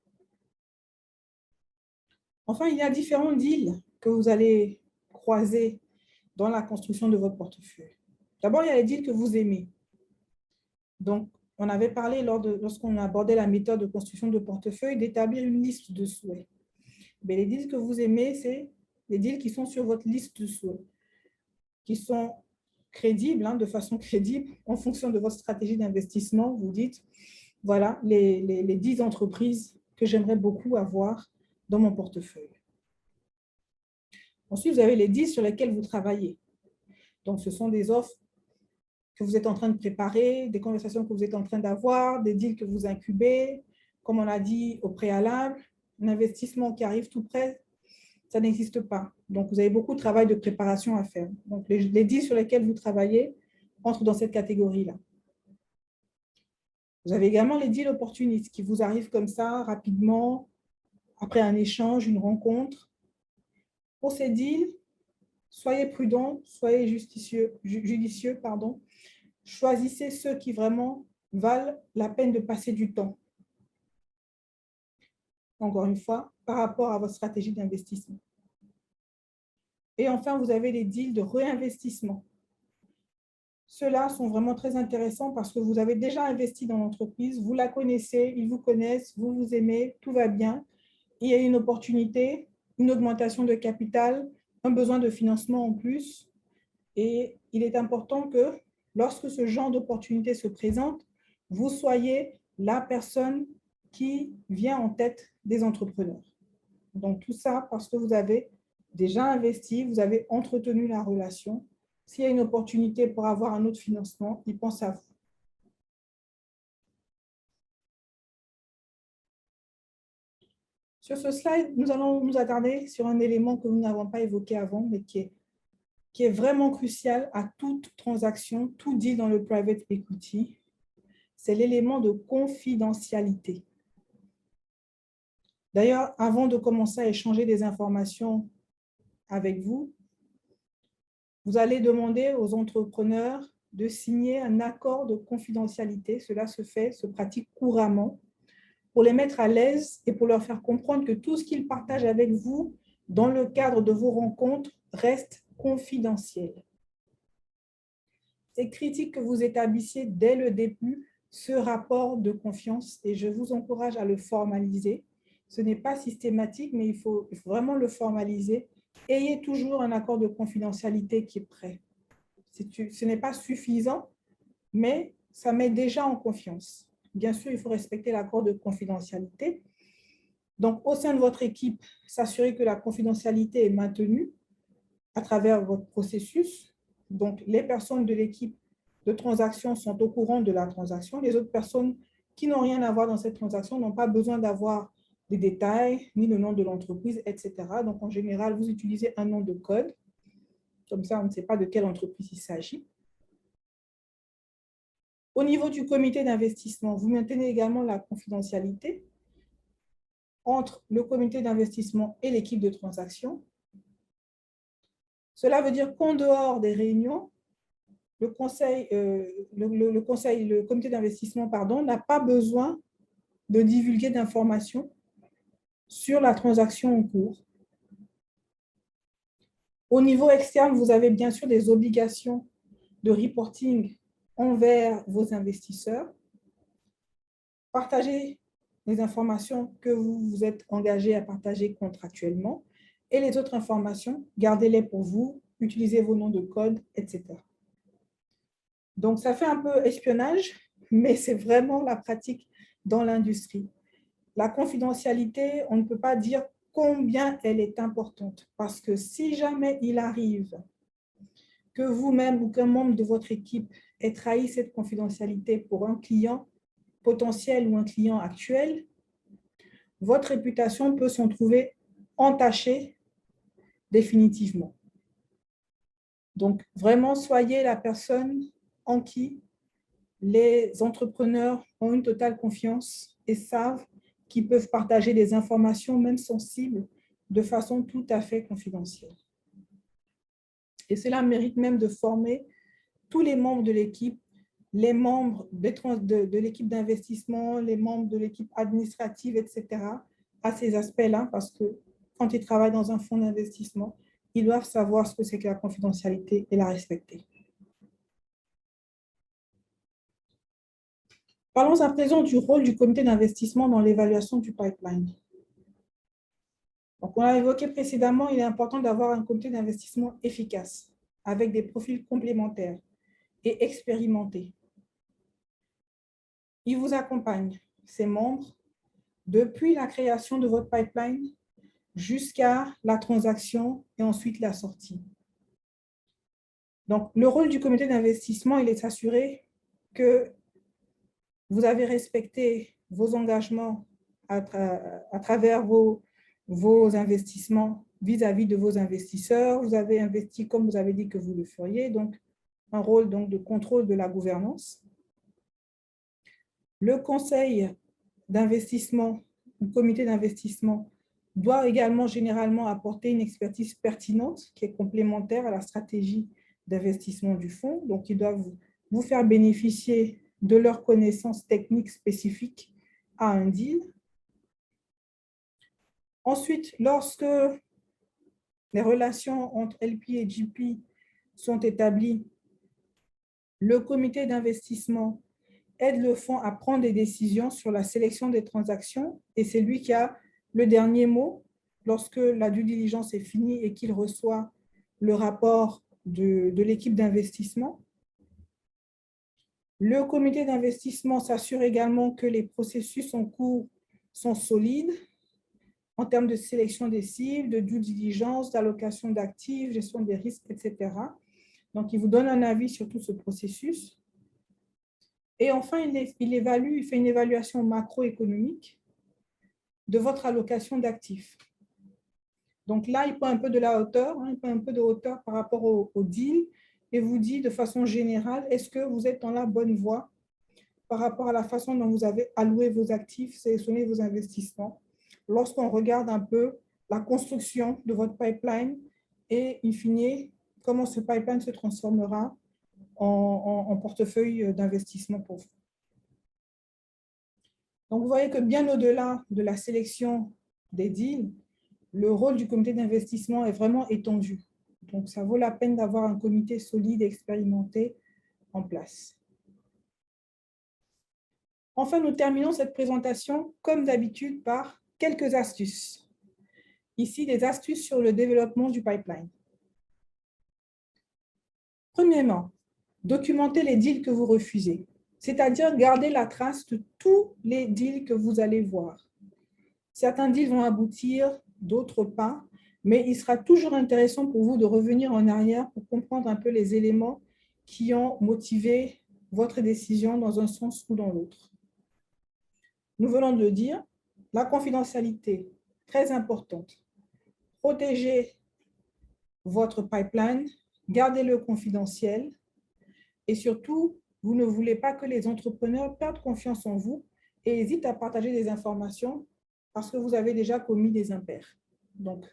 Enfin, il y a différents deals que vous allez croiser dans la construction de votre portefeuille. D'abord, il y a les deals que vous aimez. Donc, on avait parlé lorsqu'on abordait la méthode de construction de portefeuille d'établir une liste de souhaits. Mais les deals que vous aimez, c'est les deals qui sont sur votre liste de souhaits, qui sont crédibles, de façon crédible, en fonction de votre stratégie d'investissement. Vous dites, voilà les 10 entreprises que j'aimerais beaucoup avoir dans mon portefeuille. Ensuite, vous avez les 10 sur lesquels vous travaillez. Donc, ce sont des offres que vous êtes en train de préparer, des conversations que vous êtes en train d'avoir, des deals que vous incubez, comme on l'a dit au préalable, un investissement qui arrive tout près, ça n'existe pas. Donc, vous avez beaucoup de travail de préparation à faire. Donc, les deals sur lesquels vous travaillez entrent dans cette catégorie-là. Vous avez également les deals opportunistes qui vous arrivent comme ça, rapidement, après un échange, une rencontre. Pour ces deals, soyez prudents, soyez judicieux. Choisissez ceux qui vraiment valent la peine de passer du temps. Encore une fois, par rapport à votre stratégie d'investissement. Et enfin, vous avez les deals de réinvestissement. Ceux-là sont vraiment très intéressants parce que vous avez déjà investi dans l'entreprise, vous la connaissez, ils vous connaissent, vous vous aimez, tout va bien. Il y a une opportunité, une augmentation de capital, un besoin de financement en plus. Et il est important que lorsque ce genre d'opportunité se présente, vous soyez la personne qui vient en tête des entrepreneurs. Donc, tout ça parce que vous avez déjà investi, vous avez entretenu la relation. S'il y a une opportunité pour avoir un autre financement, ils pensent à vous. Sur ce slide, nous allons nous attarder sur un élément que nous n'avons pas évoqué avant, mais qui est vraiment crucial à toute transaction, tout dit dans le private equity. C'est l'élément de confidentialité. D'ailleurs, avant de commencer à échanger des informations avec vous, vous allez demander aux entrepreneurs de signer un accord de confidentialité. Cela se pratique couramment pour les mettre à l'aise et pour leur faire comprendre que tout ce qu'ils partagent avec vous dans le cadre de vos rencontres reste confidentiel. C'est critique que vous établissiez dès le début ce rapport de confiance et je vous encourage à le formaliser. Ce n'est pas systématique, mais il faut vraiment le formaliser. Ayez toujours un accord de confidentialité qui est prêt. Ce n'est pas suffisant, mais ça met déjà en confiance. Bien sûr, il faut respecter l'accord de confidentialité. Donc, au sein de votre équipe, s'assurer que la confidentialité est maintenue à travers votre processus. Donc, les personnes de l'équipe de transaction sont au courant de la transaction. Les autres personnes qui n'ont rien à voir dans cette transaction n'ont pas besoin d'avoir des détails, ni le nom de l'entreprise, etc. Donc, en général, vous utilisez un nom de code. Comme ça, on ne sait pas de quelle entreprise il s'agit. Au niveau du comité d'investissement, vous maintenez également la confidentialité entre le comité d'investissement et l'équipe de transaction. Cela veut dire qu'en dehors des réunions, le comité d'investissement n'a pas besoin de divulguer d'informations sur la transaction en cours. Au niveau externe, vous avez bien sûr des obligations de reporting envers vos investisseurs. Partagez les informations que vous vous êtes engagé à partager contractuellement et les autres informations, gardez-les pour vous, utilisez vos noms de code, etc. Donc, ça fait un peu espionnage, mais c'est vraiment la pratique dans l'industrie. La confidentialité, on ne peut pas dire combien elle est importante, parce que si jamais il arrive que vous-même ou qu'un membre de votre équipe ait trahi cette confidentialité pour un client potentiel ou un client actuel, votre réputation peut s'en trouver entachée définitivement. Donc, vraiment, soyez la personne en qui les entrepreneurs ont une totale confiance et savent qu'ils peuvent partager des informations, même sensibles, de façon tout à fait confidentielle. Et cela mérite même de former tous les membres de l'équipe, les membres de l'équipe d'investissement, les membres de l'équipe administrative, etc., à ces aspects-là, parce que quand ils travaillent dans un fonds d'investissement, ils doivent savoir ce que c'est que la confidentialité et la respecter. Parlons à présent du rôle du comité d'investissement dans l'évaluation du pipeline. Donc, on l'a évoqué précédemment, il est important d'avoir un comité d'investissement efficace, avec des profils complémentaires et expérimentés. Il vous accompagne, ses membres, depuis la création de votre pipeline jusqu'à la transaction et ensuite la sortie. Donc, le rôle du comité d'investissement, il est de s'assurer que vous avez respecté vos engagements à travers vos investissements vis-à-vis de vos investisseurs. Vous avez investi comme vous avez dit que vous le feriez, donc un rôle donc, de contrôle de la gouvernance. Le conseil d'investissement, le comité d'investissement, doit également généralement apporter une expertise pertinente qui est complémentaire à la stratégie d'investissement du fonds. Donc, ils doivent vous faire bénéficier de leurs connaissances techniques spécifiques à un deal. Ensuite, lorsque les relations entre LP et GP sont établies, le comité d'investissement aide le fonds à prendre des décisions sur la sélection des transactions et c'est lui qui a le dernier mot lorsque la due diligence est finie et qu'il reçoit le rapport de l'équipe d'investissement. Le comité d'investissement s'assure également que les processus en cours sont solides en termes de sélection des cibles, de due diligence, d'allocation d'actifs, gestion des risques, etc. Donc, il vous donne un avis sur tout ce processus. Et enfin, il fait une évaluation macroéconomique de votre allocation d'actifs. Donc là, il prend un peu de la hauteur, il prend un peu de hauteur par rapport au deal et vous dit de façon générale, est-ce que vous êtes dans la bonne voie par rapport à la façon dont vous avez alloué vos actifs, sélectionné vos investissements, lorsqu'on regarde un peu la construction de votre pipeline et, in fine, comment ce pipeline se transformera en portefeuille d'investissement pour vous. Donc, vous voyez que bien au-delà de la sélection des deals, le rôle du comité d'investissement est vraiment étendu. Donc, ça vaut la peine d'avoir un comité solide et expérimenté en place. Enfin, nous terminons cette présentation, comme d'habitude, par quelques astuces. Ici, des astuces sur le développement du pipeline. Premièrement, documentez les deals que vous refusez, c'est-à-dire garder la trace de tous les deals que vous allez voir. Certains deals vont aboutir, d'autres pas, mais il sera toujours intéressant pour vous de revenir en arrière pour comprendre un peu les éléments qui ont motivé votre décision dans un sens ou dans l'autre. Nous venons de le dire, la confidentialité, très importante. Protégez votre pipeline, gardez-le confidentiel et surtout, vous ne voulez pas que les entrepreneurs perdent confiance en vous et hésitent à partager des informations parce que vous avez déjà commis des impairs. Donc,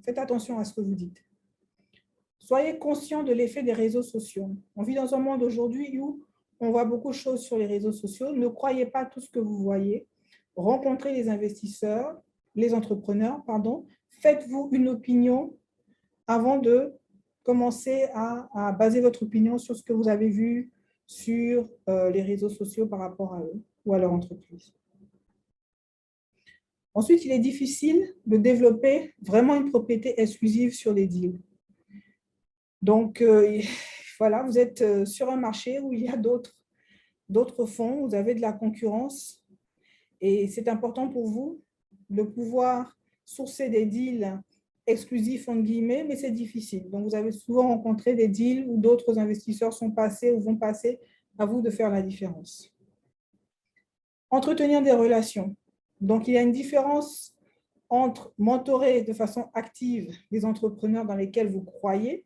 faites attention à ce que vous dites. Soyez conscient de l'effet des réseaux sociaux. On vit dans un monde aujourd'hui où on voit beaucoup de choses sur les réseaux sociaux. Ne croyez pas tout ce que vous voyez. Rencontrez les investisseurs, les entrepreneurs, pardon. Faites-vous une opinion avant de commencer à baser votre opinion sur ce que vous avez vu sur les réseaux sociaux par rapport à eux ou à leur entreprise. Ensuite, il est difficile de développer vraiment une propriété exclusive sur les deals. Donc, voilà, vous êtes sur un marché où il y a d'autres fonds, vous avez de la concurrence et c'est important pour vous de pouvoir sourcer des deals exclusifs, entre guillemets, mais c'est difficile. Donc, vous avez souvent rencontré des deals où d'autres investisseurs sont passés ou vont passer, à vous de faire la différence. Entretenir des relations. Donc, il y a une différence entre mentorer de façon active des entrepreneurs dans lesquels vous croyez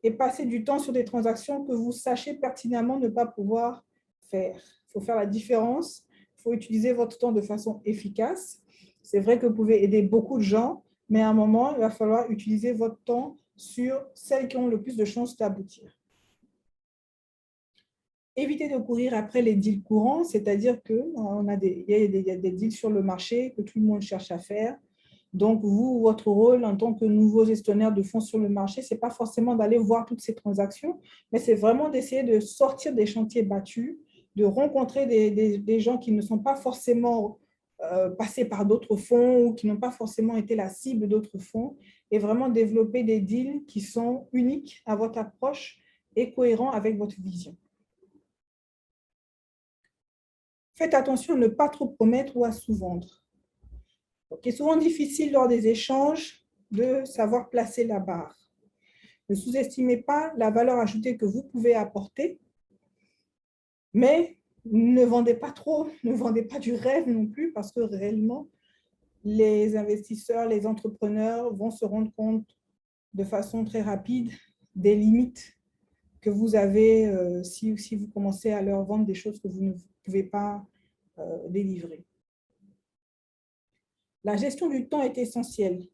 et passer du temps sur des transactions que vous sachez pertinemment ne pas pouvoir faire. Il faut faire la différence. Il faut utiliser votre temps de façon efficace. C'est vrai que vous pouvez aider beaucoup de gens, mais à un moment, il va falloir utiliser votre temps sur celles qui ont le plus de chances d'aboutir. Évitez de courir après les deals courants, c'est-à-dire qu'il y a des deals sur le marché que tout le monde cherche à faire. Donc, vous, votre rôle en tant que nouveau gestionnaire de fonds sur le marché, ce n'est pas forcément d'aller voir toutes ces transactions, mais c'est vraiment d'essayer de sortir des chantiers battus, de rencontrer des gens qui ne sont pas forcément passés par d'autres fonds ou qui n'ont pas forcément été la cible d'autres fonds et vraiment développer des deals qui sont uniques à votre approche et cohérents avec votre vision. Faites attention à ne pas trop promettre ou à sous-vendre. Il est souvent difficile lors des échanges de savoir placer la barre. Ne sous-estimez pas la valeur ajoutée que vous pouvez apporter, mais ne vendez pas trop, ne vendez pas du rêve non plus, parce que réellement, les investisseurs, les entrepreneurs vont se rendre compte de façon très rapide des limites que vous avez si vous commencez à leur vendre des choses que vous ne pouvez pas délivrer. La gestion du temps est essentielle.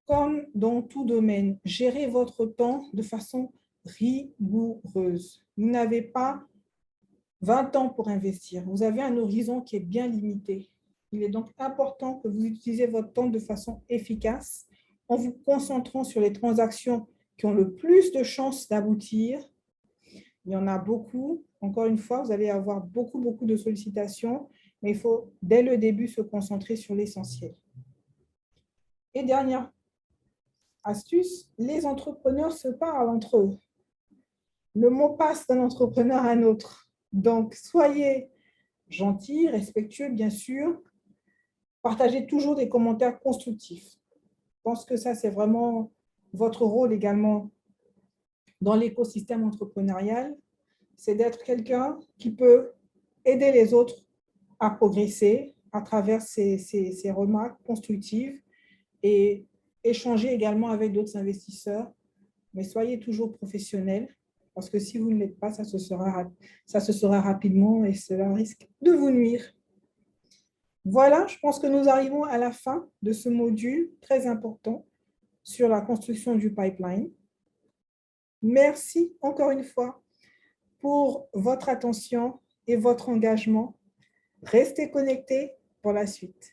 Comme dans tout domaine, gérez votre temps de façon rigoureuse. Vous n'avez pas 20 ans pour investir. Vous avez un horizon qui est bien limité. Il est donc important que vous utilisez votre temps de façon efficace en vous concentrant sur les transactions qui ont le plus de chances d'aboutir. Il y en a beaucoup. Encore une fois, vous allez avoir beaucoup de sollicitations, mais il faut, dès le début, se concentrer sur l'essentiel. Et dernière astuce, les entrepreneurs se parlent entre eux. Le mot passe d'un entrepreneur à un autre. Donc, soyez gentils, respectueux, bien sûr, Partagez toujours des commentaires constructifs. Je pense que ça, c'est vraiment votre rôle également dans l'écosystème entrepreneurial, c'est d'être quelqu'un qui peut aider les autres à progresser à travers ces remarques constructives et échanger également avec d'autres investisseurs. Mais soyez toujours professionnel, parce que si vous ne l'êtes pas, ça se sera rapidement et cela risque de vous nuire. Voilà, je pense que nous arrivons à la fin de ce module très important sur la construction du pipeline. Merci encore une fois pour votre attention et votre engagement. Restez connectés pour la suite.